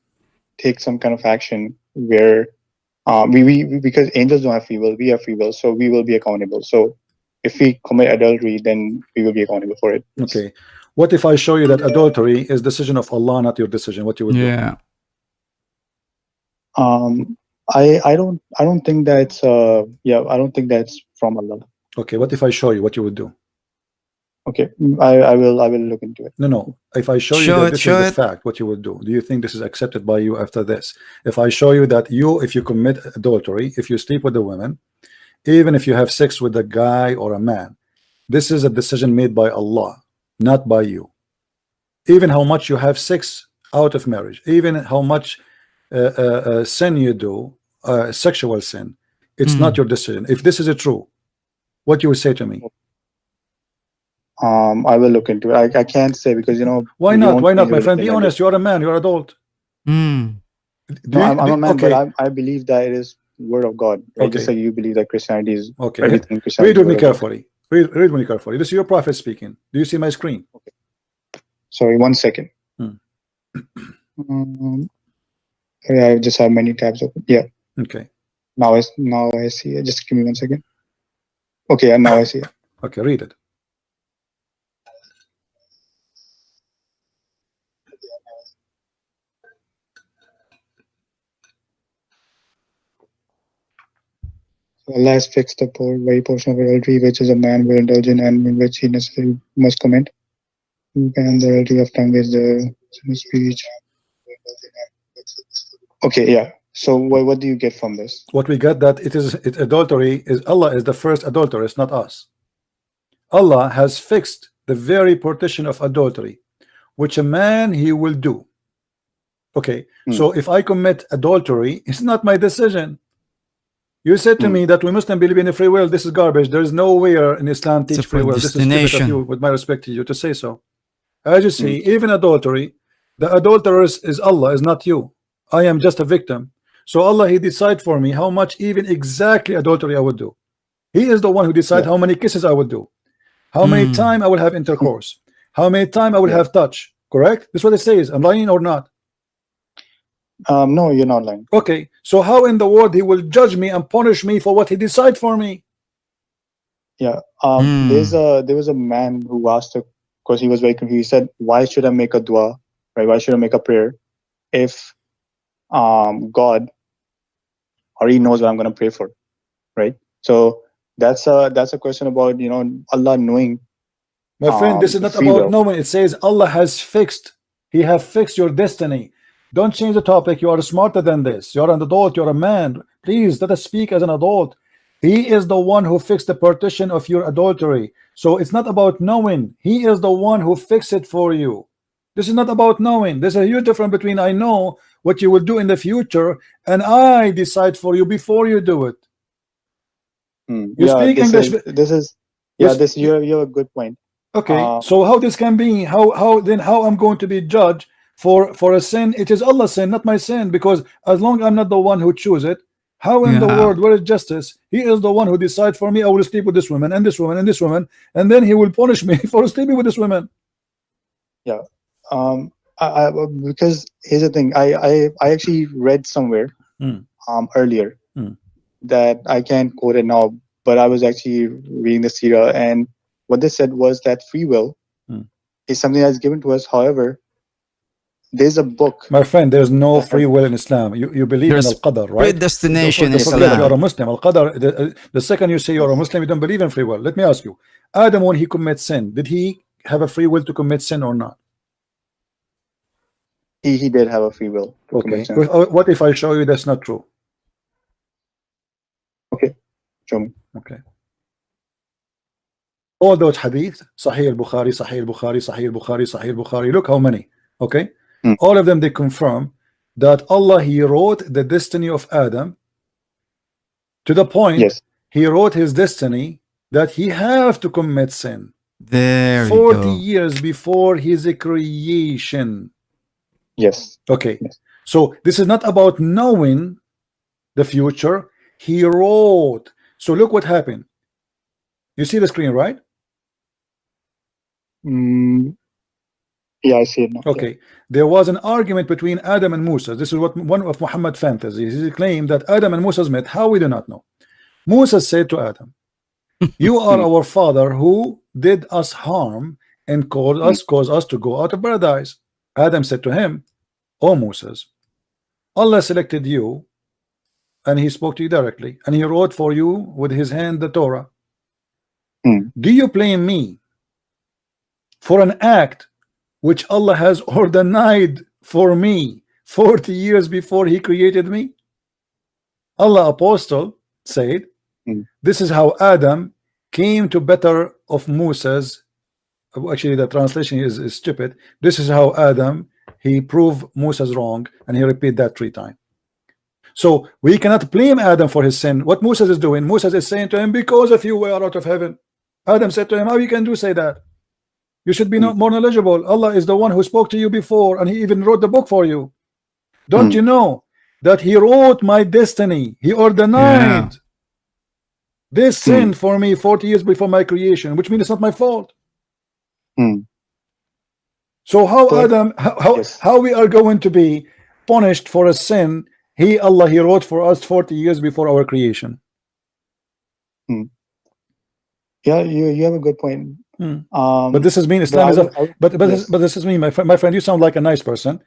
take some kind of action where because angels don't have free will, we have free will, so we will be accountable. So if we commit adultery, then we will be accountable for it. Okay. What if I show you that adultery is decision of Allah, not your decision? What you would do? Yeah. I don't think that's I don't think that's from Allah. Okay, what if I show you what you would do? Okay, I will look into it. No. If I show you that this is the fact, what you would do? Do you think this is accepted by you after this? If I show you that if you commit adultery, if you sleep with a woman, even if you have sex with a guy or a man, this is a decision made by Allah, not by you. Even how much you have sex out of marriage, even how much sin you do, sexual sin, it's not your decision. If this is true, what you would say to me? I will look into it. I can't say because why not? Why not, my friend? Be honest. You're a man. You're adult. No, I'm a man, okay. But I believe that it is word of God. Right? Okay. Just like you believe that Christianity is everything. Read with me carefully. Read with me carefully. This is your prophet speaking. Do you see my screen? Okay. Sorry, 1 second. I just have many tabs open. Yeah. Okay. Now I see it. Just give me 1 second. Okay, and now I see it. Okay, read it. Allah has fixed the very portion of adultery which is a man will indulge in and in which he necessarily must commit. And the adultery of tongue is the speech. Okay, yeah. So what do you get from this? What we get that adultery is Allah is the first adulterer, it's not us. Allah has fixed the very partition of adultery, which a man he will do. Okay, so if I commit adultery, it's not my decision. You said to me that we Muslims believe in a free will. This is garbage. There is nowhere in Islam teach free will. This is stupid of you, with my respect to you, to say so. As you see, even adultery, the adulterer is Allah, is not you. I am just a victim. So Allah, he decide for me how much, even exactly adultery I would do. He is the one who decide how many kisses I would do, how many time I will have intercourse, how many time I will have touch. Correct? This is what it says. I'm lying or not? No, you're not lying. Okay, so how in the world he will judge me and punish me for what he decide for me? Yeah. There was a man who asked, because he was very confused. He said, "Why should I make a dua? Right? Why should I make a prayer if God already knows what I'm going to pray for?" Right? So that's a question about Allah knowing. My friend, this is not about knowing. It says Allah has fixed. He have fixed your destiny. Don't change the topic. You are smarter than this. You're an adult. You're a man. Please let us speak as an adult. He is the one who fixed the partition of your adultery. So it's not about knowing. He is the one who fixed it for you. This is not about knowing. There's a huge difference between I know what you will do in the future and I decide for you before you do it. You speak English. You have a good point. Okay, so how this can be? How I'm going to be judged for a sin? It is Allah's sin, not my sin, because as long as I'm not the one who choose it, how in the world, where is justice? He is the one who decides for me. I will sleep with this woman and this woman and this woman, and then he will punish me for sleeping with this woman. Yeah. Because here's the thing. I actually read somewhere earlier that I can't quote it now, but I was actually reading the Surah, and what they said was that free will is something that's given to us. However, there's a book. My friend, there's no free will in Islam. You believe in Al-Qadar, right? Predestination in Islam. You're a Muslim. Al-Qadar, the second you say you're a Muslim, you don't believe in free will. Let me ask you, Adam, when he commits sin, did he have a free will to commit sin or not? He did have a free will. Okay. What if I show you that's not true? Okay. Show me. Okay. All those hadith, Sahih al-Bukhari, Sahih al-Bukhari, Sahih al-Bukhari, Sahih al-Bukhari, look how many. Okay. All of them, they confirm that Allah, he wrote the destiny of Adam to the point he wrote his destiny that he have to commit sin. There 40 years before his creation. Yes. Okay. Yes. So this is not about knowing the future. He wrote. So look what happened. You see the screen, right? Yeah, I see it now. Okay. There was an argument between Adam and Musa. This is what one of Muhammad fantasies. He claimed that Adam and Musa met. How we do not know. Musa said to Adam, "You are our father who did us harm, and cause us to go out of paradise. Adam said to him, "O Moses, Allah selected you and he spoke to you directly, and he wrote for you with his hand the Torah. Do you blame me for an act which Allah has ordained for me 40 years before he created me?" Allah apostle said, this is how Adam came to better of Moses. Actually, the translation is stupid. This is how Adam, he proved Moses wrong, and he repeat that 3 times. So we cannot blame Adam for his sin. What Moses is doing, Moses is saying to him, because of you we are out of heaven. Adam said to him, how you can say that? You should be more knowledgeable. Allah is the one who spoke to you before, and he even wrote the book for you. Don't you know that he wrote my destiny? He ordained this sin for me 40 years before my creation, which means it's not my fault. So how Adam, how we are going to be punished for a sin Allah he wrote for us 40 years before our creation? Yeah, you have a good point. But this is mean Islam is a, but this is mean, my friend, you sound like a nice person,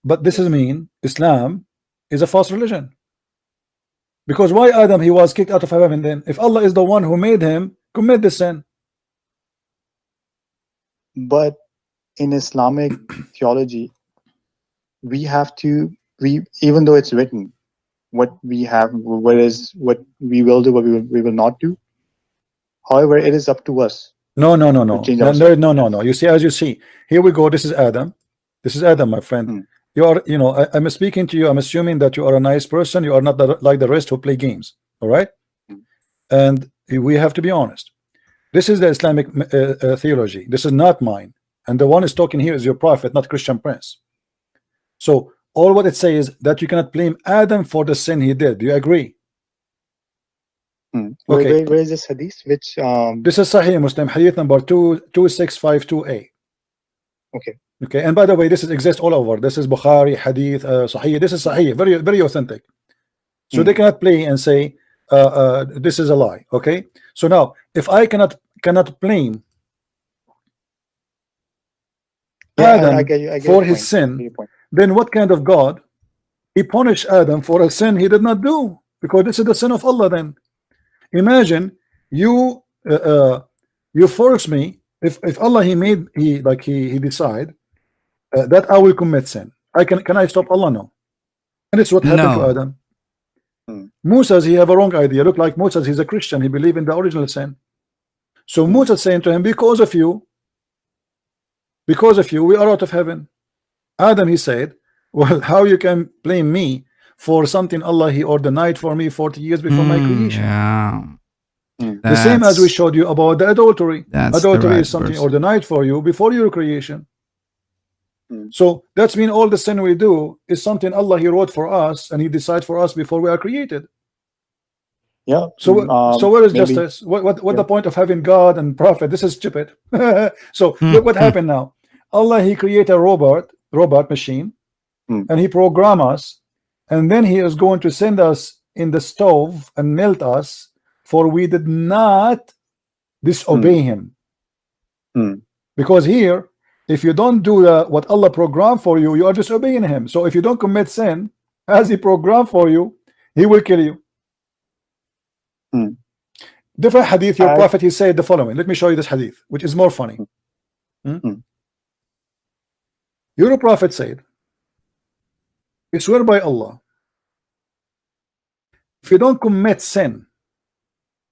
but this is mean Islam is a false religion. Because why Adam, he was kicked out of heaven then? If Allah is the one who made him commit the sin. But in Islamic theology, we have to, even though it's written, what we will do, what we will not do. However, it is up to us. No. You see, as you see, here we go. This is Adam. This is Adam, my friend. You are, I'm speaking to you. I'm assuming that you are a nice person. You are not like the rest who play games. All right. And we have to be honest. This is the Islamic theology. This is not mine. And the one is talking here is your prophet, not Christian Prince. So all what it says is that you cannot blame Adam for the sin he did. Do you agree? Okay. Where is this hadith? Which this is Sahih Muslim, hadith number 2652a. Okay. And by the way, this exists all over. This is Bukhari, hadith, Sahih. This is Sahih, very, very authentic. So they cannot play and say this is a lie. Okay. So now, if I cannot blame Adam I get for his sin, then what kind of God he punished Adam for a sin he did not do? Because this is the sin of Allah. Then imagine you force me, if Allah he decide that I will commit sin, can I stop Allah? No. And it's what happened to Adam. Moses, he have a wrong idea. Look like Moses, he's a Christian, he believe in the original sin. So Moses saying to him, because of you we are out of heaven. Adam, he said, well, how you can blame me for something Allah he ordained for me 40 years before my creation? The same as we showed you about the adultery. Adultery is something ordained for you before your creation. So that's mean all the sin we do is something Allah he wrote for us and he decided for us before we are created. Yeah. So where is justice? What the point of having God and prophet? This is stupid. So look what happened now. Allah he created a robot machine, and he program us, and then he is going to send us in the stove and melt us, for we did not disobey him. Because here, if you don't do what Allah programmed for you, you are disobeying him. So if you don't commit sin as he programmed for you, he will kill you. Different hadith, your prophet he said the following. Let me show you this hadith, which is more funny. Your prophet said, I swear by Allah, if you don't commit sin,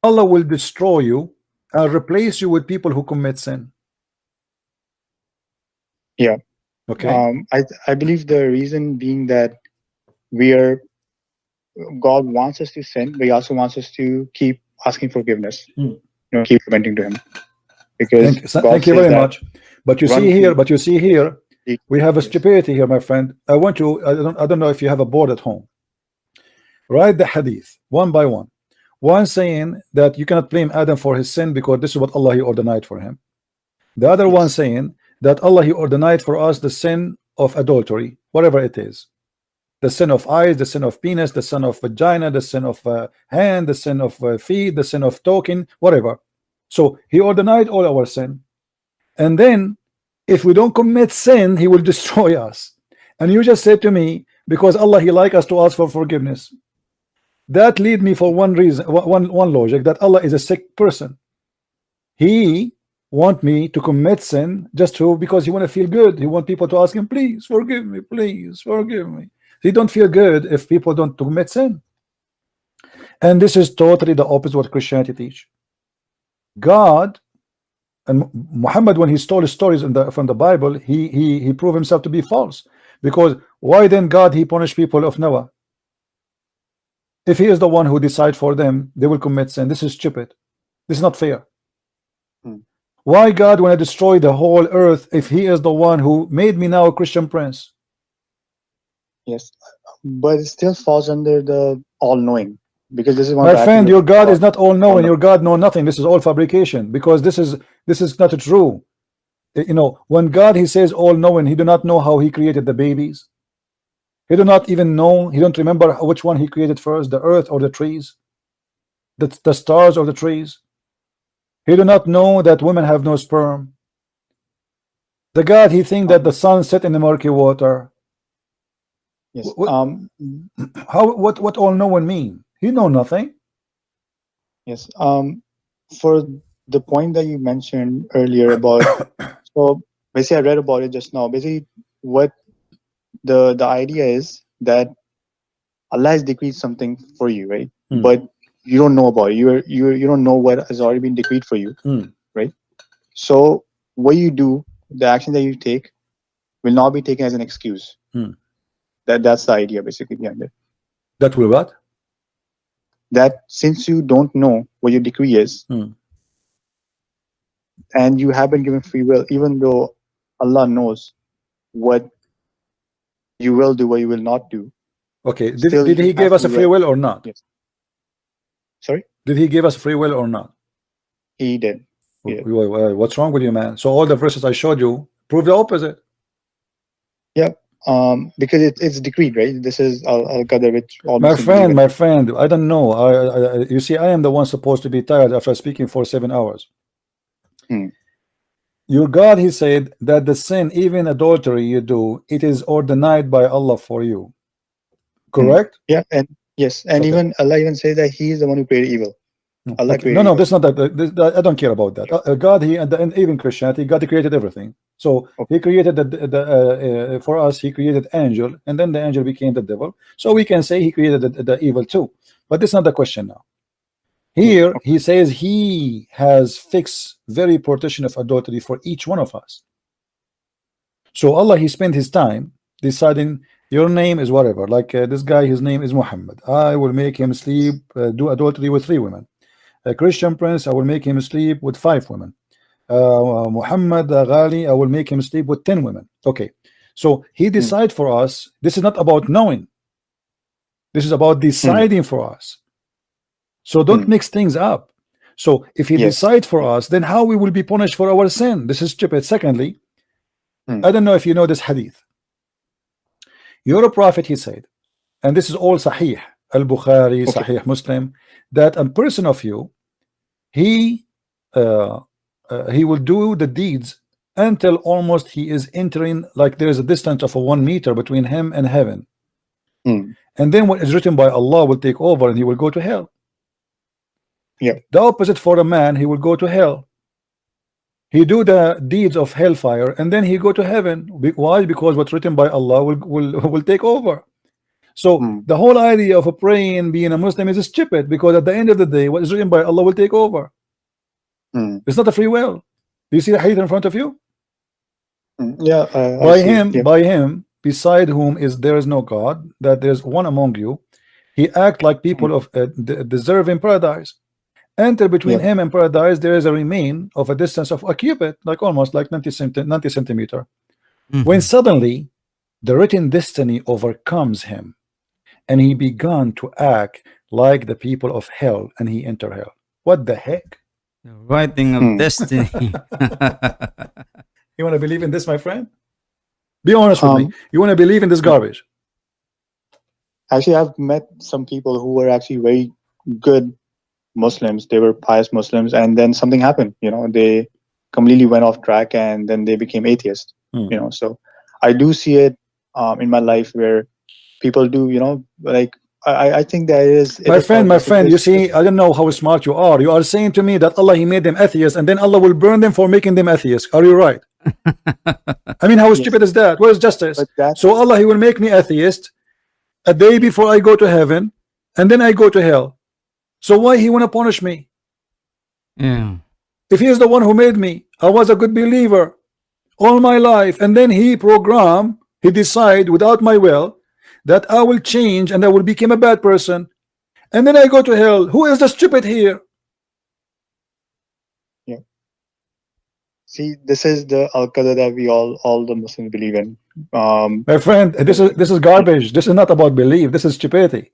Allah will destroy you and replace you with people who commit sin. Yeah. Okay. I believe the reason being that God wants us to sin, but he also wants us to keep asking forgiveness. Keep repenting to him. Because thank you very much. But you see here, we have a stupidity here, my friend. I don't know if you have a board at home. Write the hadith one by one. One saying that you cannot blame Adam for his sin because this is what Allah he ordained for him. The other one saying that Allah he ordained for us the sin of adultery, whatever it is. The sin of eyes, the sin of penis, the sin of vagina, the sin of hand, the sin of feet, the sin of talking, whatever. So he ordained all our sin. And then if we don't commit sin, he will destroy us. And you just said to me, because Allah, he like us to ask for forgiveness. That lead me for one reason, one logic, that Allah is a sick person. He want me to commit sin just because he want to feel good. He want people to ask him, please forgive me, please forgive me. He don't feel good if people don't commit sin. And this is totally the opposite what Christianity teach. God and Muhammad, when he stole stories from the Bible, he proved himself to be false. Because why then God he punished people of Noah? If he is the one who decide for them, they will commit sin. This is stupid. This is not fair. Why God want to destroy the whole earth if he is the one who made me now a Christian prince? Yes, but it still falls under the all-knowing, because this is one. My friend, your God is not all-knowing. Your God know nothing. This is all fabrication, because this is not true. You know, when God he says all-knowing, he do not know how he created the babies. He do not even know. He don't remember which one he created first, the earth or the trees, the stars or the trees. He do not know that women have no sperm. The God he think that the sun set in the murky water. Yes. What all knowing mean? He know nothing. Yes. For the point that you mentioned earlier about, so basically I read about it just now. Basically, what the idea is that Allah has decreed something for you, right? But you don't know about it. You don't know what has already been decreed for you, right? So what you do, the action that you take, will not be taken as an excuse. That's the idea basically behind it. That will what? That since you don't know what your decree is, and you have been given free will, even though Allah knows what you will do, what you will not do. Okay. Did he give us a free will or not? Yes. Sorry? Did he give us free will or not? He did. What's wrong with you, man? So all the verses I showed you prove the opposite. Yep. Because it's decreed, right? This is al-qadar, which my friend, I don't know. You see, I am the one supposed to be tired after speaking for 7 hours. Your God, he said that the sin, even adultery you do, it is ordained by Allah for you. Correct? Yeah, and yes, and even Allah even says that he is the one who created evil. Allah created no, evil. that's not that. I don't care about that. God, and even Christianity, God created everything. So he created for us, he created angel, and then the angel became the devil. So we can say he created the evil too. But that's not the question now. Here he says he has fixed very protection of adultery for each one of us. So Allah, he spent his time deciding your name is whatever. Like this guy, his name is Muhammad. I will make him sleep, do adultery with 3 women. A Christian prince, I will make him sleep with 5 women. Muhammad Ghali, I will make him sleep with 10 women. Okay, so he decide for us. This is not about knowing. This is about deciding for us. So don't mix things up. So if he decide for us, then how we will be punished for our sin? This is stupid. Secondly, I don't know if you know this hadith. Your prophet, he said, and this is all Sahih al-Bukhari, Sahih Muslim, that a person of you, he will do the deeds until almost he is entering, like there is a distance of 1 meter between him and heaven, and then what is written by Allah will take over and he will go to hell. The opposite for a man, he will go to hell. He do the deeds of hellfire and then he go to heaven. Why? Because what's written by Allah will take over. So the whole idea of a praying, being a Muslim is stupid, because at the end of the day, what is written by Allah will take over. It's not a free will. Do you see the hadith in front of you? By him, beside whom there is no God, that there's one among you, he act like people of deserve in paradise. Enter between him and paradise, there is a remain of a distance of a cubit, like almost like 90 centimeter. When suddenly the written destiny overcomes him, and he began to act like the people of hell, and he enter hell. What the heck? The writing of destiny. You want to believe in this, my friend? Be honest with me. You want to believe in this garbage? Actually, I've met some people who were actually very good Muslims. They were pious Muslims, and then something happened. You know, they completely went off track and then they became atheists. You know, so I do see it in my life where people do, you know, like I think that my friend, you see, I don't know how smart you are. You are saying to me that Allah, he made them atheists, and then Allah will burn them for making them atheists. Are you right? I mean, how stupid is that? Where is justice? So Allah, he will make me atheist a day before I go to heaven, and then I go to hell. So why he want to punish me? Yeah. If he is the one who made me, I was a good believer all my life, and then he decide without my will that I will change and I will become a bad person, and then I go to hell. Who is the stupid here? Yeah. See, this is the al-qadar that we all the Muslims believe in. My friend, this is garbage. This is not about belief. This is stupidity.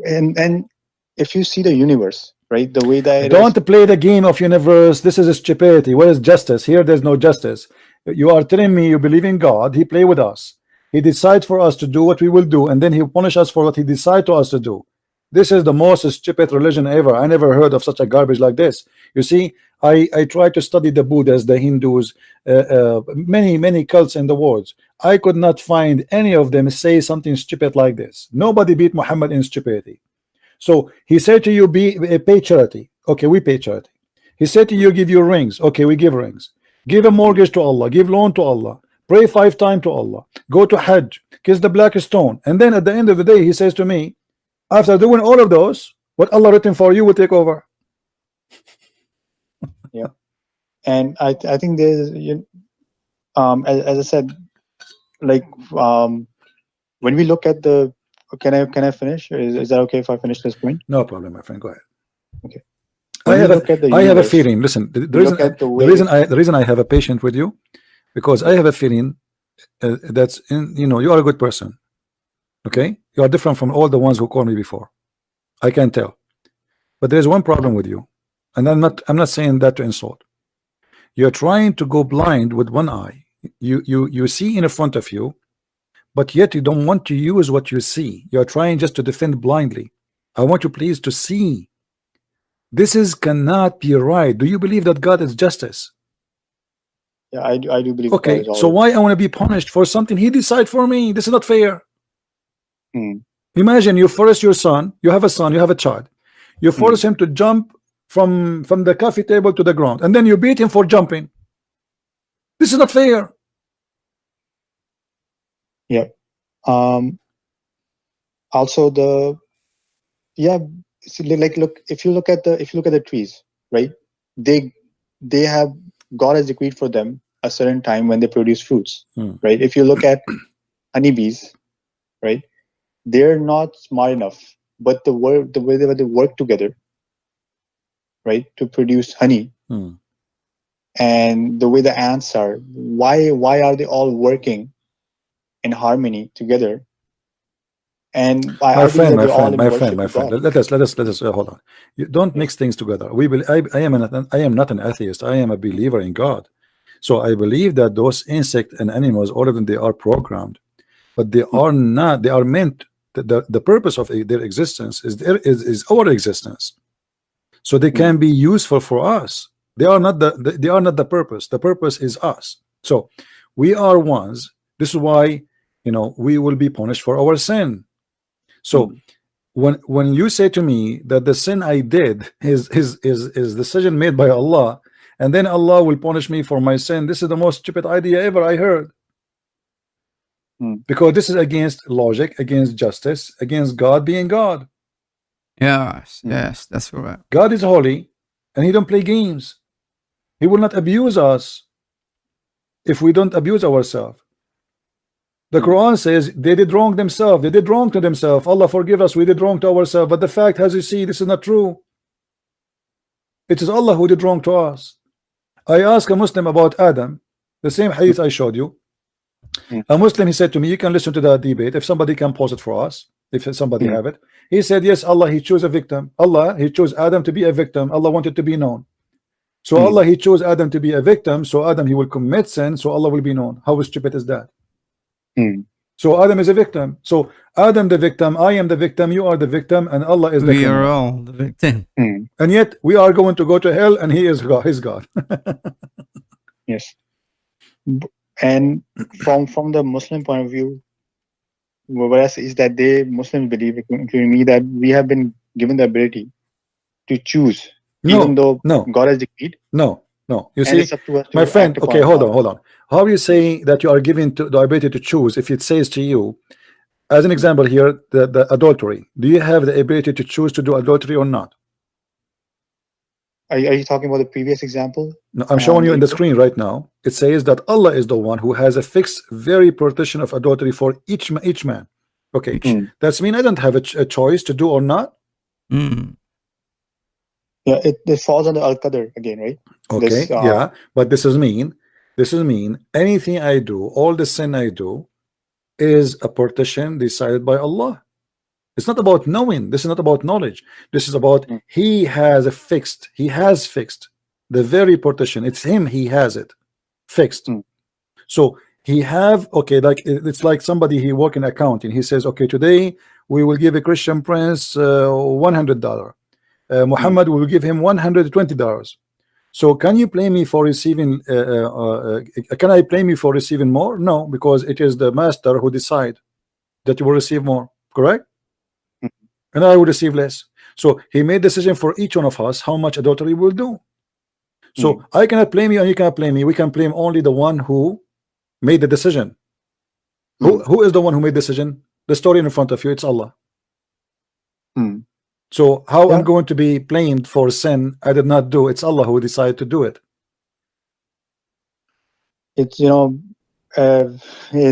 And if you see the universe, right, the way that don't play the game of universe. This is a stupidity. Where is justice? Here there's no justice. You are telling me you believe in God. He play with us. He decides for us to do what we will do, and then he punish us for what he decide to us to do. This is the most stupid religion ever. I never heard of such a garbage like this. You see, I try to study the Buddhas, the Hindus, many cults in the world. I could not find any of them say something stupid like this. Nobody beat Muhammad in stupidity. So he said to you, pay charity. Okay, we pay charity. He said to you, give you rings. Okay, we give rings. Give a mortgage to Allah. Give loan to Allah. Pray 5 times to Allah. Go to Hajj. Kiss the black stone. And then at the end of the day, he says to me, after doing all of those, what Allah written for you will take over. Yeah, and I think there's as I said, like when we look at the can I finish? Is that okay if I finish this point? No problem, my friend. Go ahead. Okay. I have a feeling. Listen, the reason I have a patient with you, because I have a feeling that's you are a good person. Okay, you are different from all the ones who called me before. I can tell, but there's one problem with you, and I'm not saying that to insult. You're trying to go blind with one eye. You see in front of you, but yet you don't want to use what you see. You're trying just to defend blindly. I want you please to see. This cannot be right. Do you believe that God is justice? Yeah, I do believe. Okay, so why I want to be punished for something he decide for me? This is not fair. Imagine you force your son. You have a son. You have a child. You force him to jump from the coffee table to the ground, and then you beat him for jumping. This is not fair. Yeah. Also see, like look, if you look at the trees, right? They have, God has decreed for them a certain time when they produce fruits, right? If you look at honeybees, right? They're not smart enough, but the way they work together, right, to produce honey, and the way the ants are, why are they all working in harmony together? And my friend, let us hold on. You don't mix things together. I am not an atheist. I am a believer in God. So I believe that those insects and animals, all of them, they are programmed, but they are not. They are meant. The purpose of their existence is our existence. So they can be useful for us. They are not the purpose. The purpose is us. So we are ones. This is why we will be punished for our sin. So when you say to me that the sin I did is decision made by Allah, and then Allah will punish me for my sin, this is the most stupid idea ever I heard. Because this is against logic, against justice, against God being God. Yes, that's correct. God is holy, and He don't play games. He will not abuse us if we don't abuse ourselves. The Quran says they did wrong themselves. They did wrong to themselves. Allah forgive us. We did wrong to ourselves. But the fact, as you see, this is not true. It is Allah who did wrong to us. I asked a Muslim about Adam, the same hadith I showed you. A Muslim, he said to me, you can listen to that debate if somebody can pause it for us, if somebody have it. He said, yes, Allah, He chose a victim. Allah, He chose Adam to be a victim. Allah wanted to be known. So Allah, He chose Adam to be a victim. So Adam, he will commit sin. So Allah will be known. How stupid is that? So Adam is a victim. So Adam the victim, I am the victim, you are the victim, and Allah is the We are criminal. all the victim. And yet we are going to go to hell, and he is God. His God. Yes. And from the Muslim point of view, what I say is that Muslims believe, including me, that we have been given the ability to choose, even though God has decreed. No. You And see, it's up to us to my friend. act Okay, upon hold on. How are you saying that you are given to the ability to choose if it says to you, as an example here, the adultery? Do you have the ability to choose to do adultery or not? Are you talking about the previous example? No, I'm showing you in the screen right now. It says that Allah is the one who has a fixed, very partition of adultery for each man. Okay, that's mean I don't have a choice to do or not. Yeah, it falls under Al-Qadr again, right? Okay, yeah, but this is mean anything I do, all the sin I do, is a partition decided by Allah. It's not about knowing. This is not about knowledge. This is about He has fixed the very partition. It's Him. He has it fixed. So he have, okay, like it's like somebody, he work in accounting. He says, okay, today we will give a Christian prince $100. Muhammad will give him $120. So can you blame me for receiving? Can I blame you for receiving more? No, because it is the master who decide that you will receive more. Correct? And I will receive less. So he made decision for each one of us how much adultery will do. So I cannot blame you and you cannot blame me. We can blame only the one who made the decision. Who is the one who made the decision? The story in front of you, it's Allah. So how I'm going to be blamed for sin I did not do? It's Allah who decided to do it. It's, in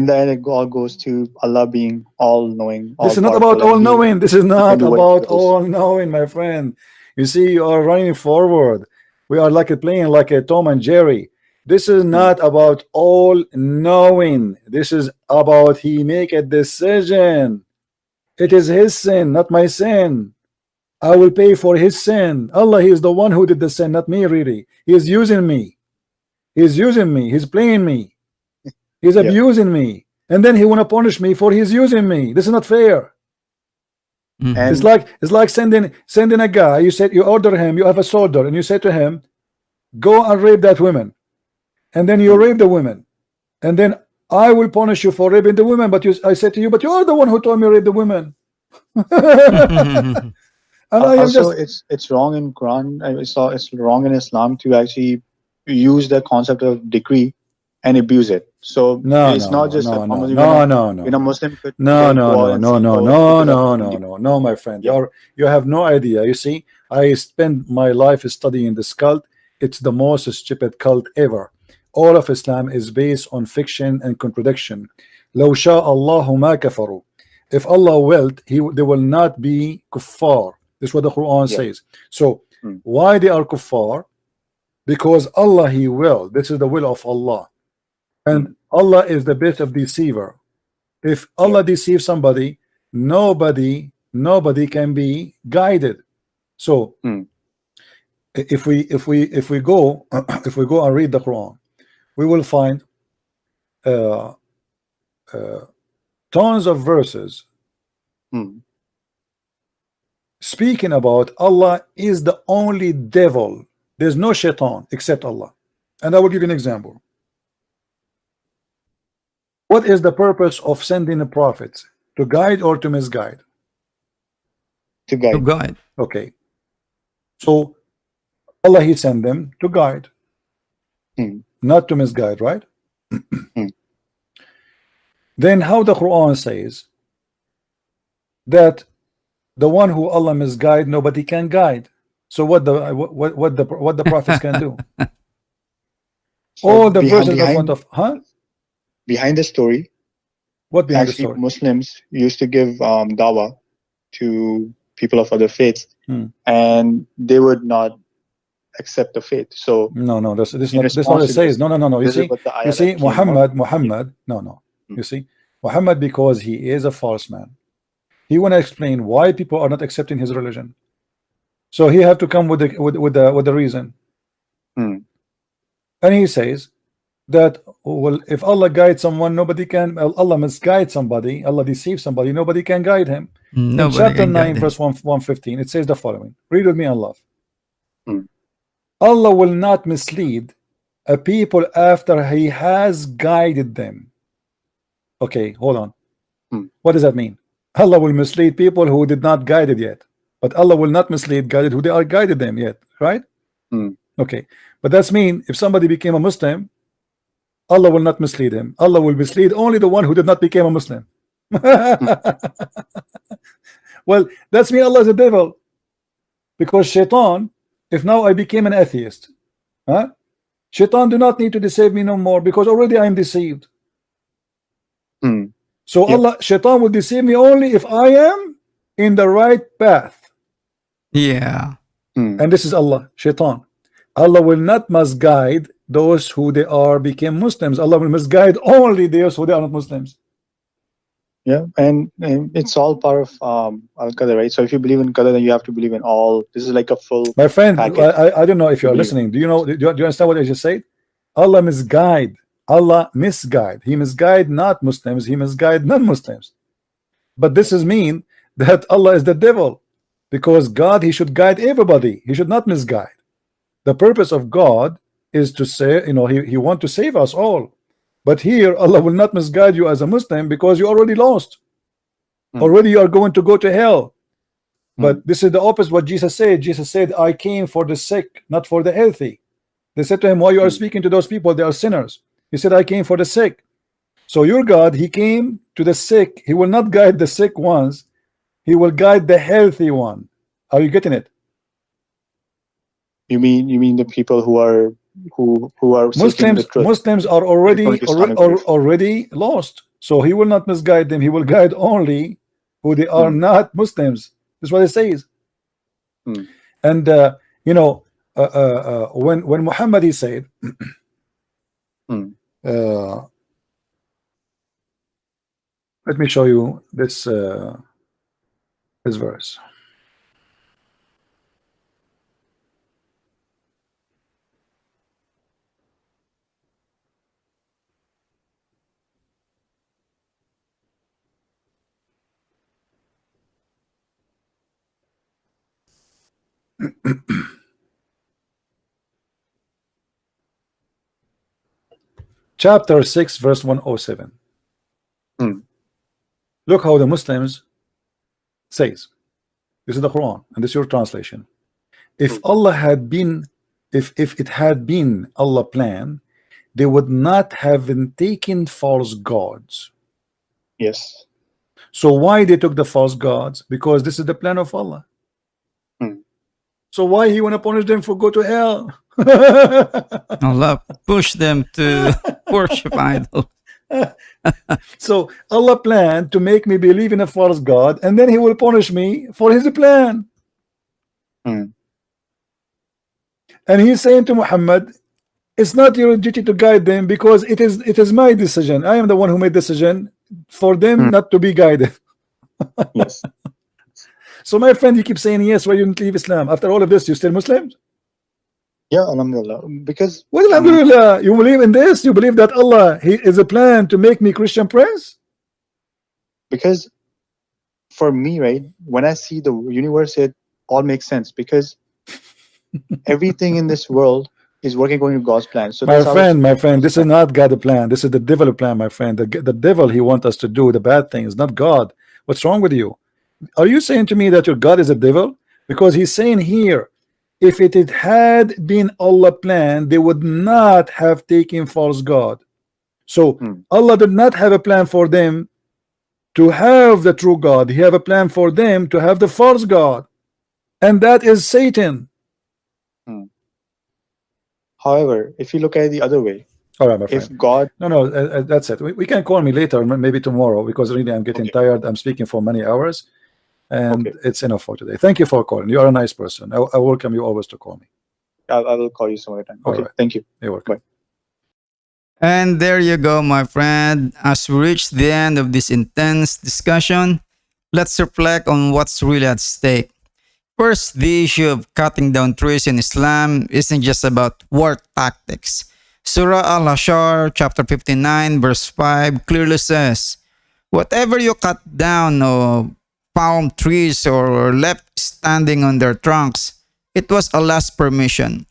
the end it all goes to Allah being all-knowing. This is not about all-knowing. This is not about all-knowing, my friend. You see, you are running forward. We are like playing like a Tom and Jerry. This is not about all-knowing. This is about He make a decision. It is His sin, not my sin. I will pay for His sin. Allah, He is the one who did the sin, not me, really. He is using me. He's using me. He's playing me. He's abusing me. And then He want to punish me for He's using me. This is not fair. It's like sending a guy. You said you order him. You have a soldier, and you say to him, "Go and rape that woman," and then you rape the woman, and then I will punish you for raping the woman. But I said to you, "But you are the one who told me to rape the woman." And also, it's wrong in Quran. It's wrong in Islam to actually use the concept of decree and abuse it. So it's not just a Muslim could no, my friend. You have no idea. You see, I spend my life studying this cult. It's the most stupid cult ever. All of Islam is based on fiction and contradiction. لو شاء الله ما كفروا. If Allah willed, they will not be kuffar. This is what the Quran says. So why they are kuffar? Because Allah He will. This is the will of Allah. And Allah is the best of deceiver. If Allah deceives somebody, nobody can be guided. So if we go and read the Quran, we will find tons of verses speaking about Allah is the only devil. There's no shaitan except Allah. And I will give you an example. What is the purpose of sending a prophet? To guide or to misguide? To guide. To guide. Okay. So Allah He sent them to guide, not to misguide, right? Then how the Quran says that the one who Allah misguide, nobody can guide. So what the prophets can do? So all the verses in front of behind the story. What behind actually, the story? Muslims used to give dawah to people of other faiths, and they would not accept the faith. So no, this is not what it says. No. You see, Muhammad. No. You see, Muhammad, because he is a false man, he want to explain why people are not accepting his religion. So he have to come with the reason. And he says that, well, if Allah guides someone, nobody can. Allah misguide somebody. Allah deceives somebody. Nobody can guide him. In Nobody chapter can 9, guide him. verse 115, it says the following. Read with me and love. Hmm. Allah will not mislead a people after He has guided them. Okay, hold on. What does that mean? Allah will mislead people who did not guide it yet, but Allah will not mislead guided who they are guided them yet, right? Okay, but that's mean if somebody became a Muslim, Allah will not mislead him. Allah will mislead only the one who did not become a Muslim. Well, that's mean Allah is a devil, because shaitan, if now I became an atheist, huh? Shaitan do not need to deceive me no more, because already I am deceived. So Allah, shaitan will deceive me only if I am in the right path. Yeah. And this is Allah, shaitan. Allah will not misguide those who they are became Muslims. Allah will misguide only those who they are not Muslims. Yeah, and it's all part of Al-Qadr, right? So if you believe in Qadr, then you have to believe in all. This is like a full My friend, package. I don't know if you are listening. Do you know? Do you understand what I just said? Allah misguide. Allah misguide. He misguide not Muslims. He misguide non-Muslims. But this is mean that Allah is the devil, because God, He should guide everybody. He should not misguide. The purpose of God is to say, you know, He want to save us all. But here Allah will not misguide you as a Muslim, because you already lost. Already you are going to go to hell. But this is the opposite what Jesus said. Jesus said, I came for the sick, not for the healthy. They said to him, why you are speaking to those people? They are sinners. He said, I came for the sick. So your God, He came to the sick. He will not guide the sick ones. He will guide the healthy one. Are you getting it? You mean the people who are seeking the truth. Muslims are already lost. So He will not misguide them. He will guide only who they are not Muslims. That's what it says. And you know, when Muhammad he said, let me show you this this verse. Chapter 6, verse 107. Look how the Muslims says. This is the Quran, and this is your translation. If Allah had been, if it had been Allah plan, they would not have been taken false gods. Yes. So why they took the false gods? Because this is the plan of Allah. So why He want to punish them for go to hell? Allah push them to worship idols. So Allah planned to make me believe in a false God, and then He will punish me for His plan. And He's saying to Muhammad, it's not your duty to guide them, because it is my decision. I am the one who made decision for them not to be guided. Yes. So my friend, you keep saying yes, why you didn't leave Islam? After all of this, you still Muslim? Yeah, alhamdulillah. Because Well, alhamdulillah, you believe in this? You believe that Allah, He is a plan to make me Christian prince? Because for me, right, when I see the universe, it all makes sense, because everything in this world is working according to God's plan. So my friend, this is not God's plan. This is the devil plan, my friend. The devil, he wants us to do the bad things, not God. What's wrong with you? Are you saying to me that your God is a devil? Because He's saying here, if it had been Allah plan, they would not have taken false God. So Allah did not have a plan for them to have the true God. He have a plan for them to have the false God, and that is Satan. However, if you look at it the other way, all right, my friend. If God, no, that's it. We can call me later, maybe tomorrow, because really I'm getting tired. I'm speaking for many hours, and it's enough for today. Thank you for calling. You are a nice person. I welcome you always to call me. I will call you some other time. Okay, thank you. You're welcome. Bye. And there you go, my friend. As we reach the end of this intense discussion, let's reflect on what's really at stake. First, the issue of cutting down trees in Islam isn't just about war tactics. Surah Al-Hashar, chapter 59, verse 5 clearly says, whatever you cut down of palm trees or left standing on their trunks, it was Allah's permission.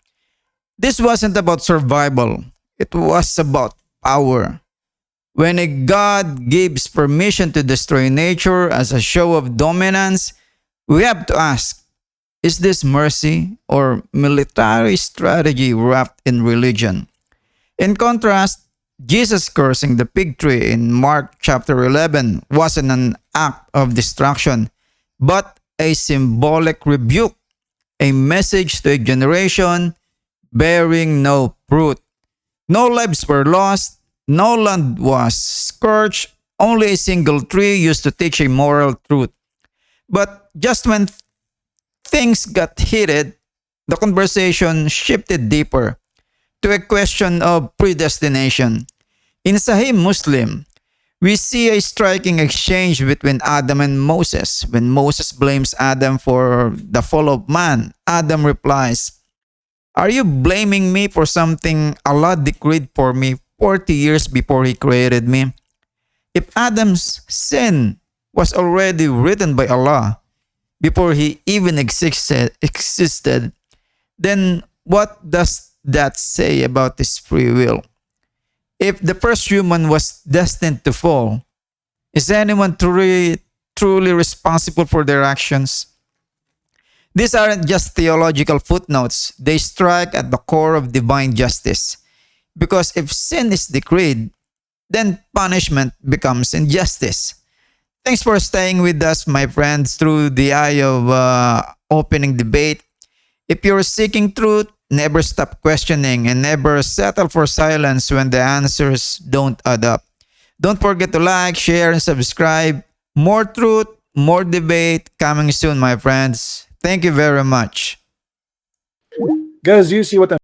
This wasn't about survival. It was about power. When a God gives permission to destroy nature as a show of dominance, we have to ask, is this mercy or military strategy wrapped in religion? In contrast, Jesus cursing the fig tree in Mark chapter 11 wasn't an act of destruction, but a symbolic rebuke, a message to a generation bearing no fruit. No lives were lost, no land was scorched, only a single tree used to teach a moral truth. But just when things got heated, the conversation shifted deeper to a question of predestination. In Sahih Muslim, we see a striking exchange between Adam and Moses. When Moses blames Adam for the fall of man, Adam replies, are you blaming me for something Allah decreed for me 40 years before He created me? If Adam's sin was already written by Allah before he even existed, then what does that say about his free will? If the first human was destined to fall, is anyone truly responsible for their actions? These aren't just theological footnotes. They strike at the core of divine justice. Because if sin is decreed, then punishment becomes injustice. Thanks for staying with us, my friends, through the eye of opening debate. If you're seeking truth, never stop questioning and never settle for silence when the answers don't add up. Don't forget to like, share, and subscribe. More truth, more debate coming soon, my friends. Thank you very much. Guys, you see what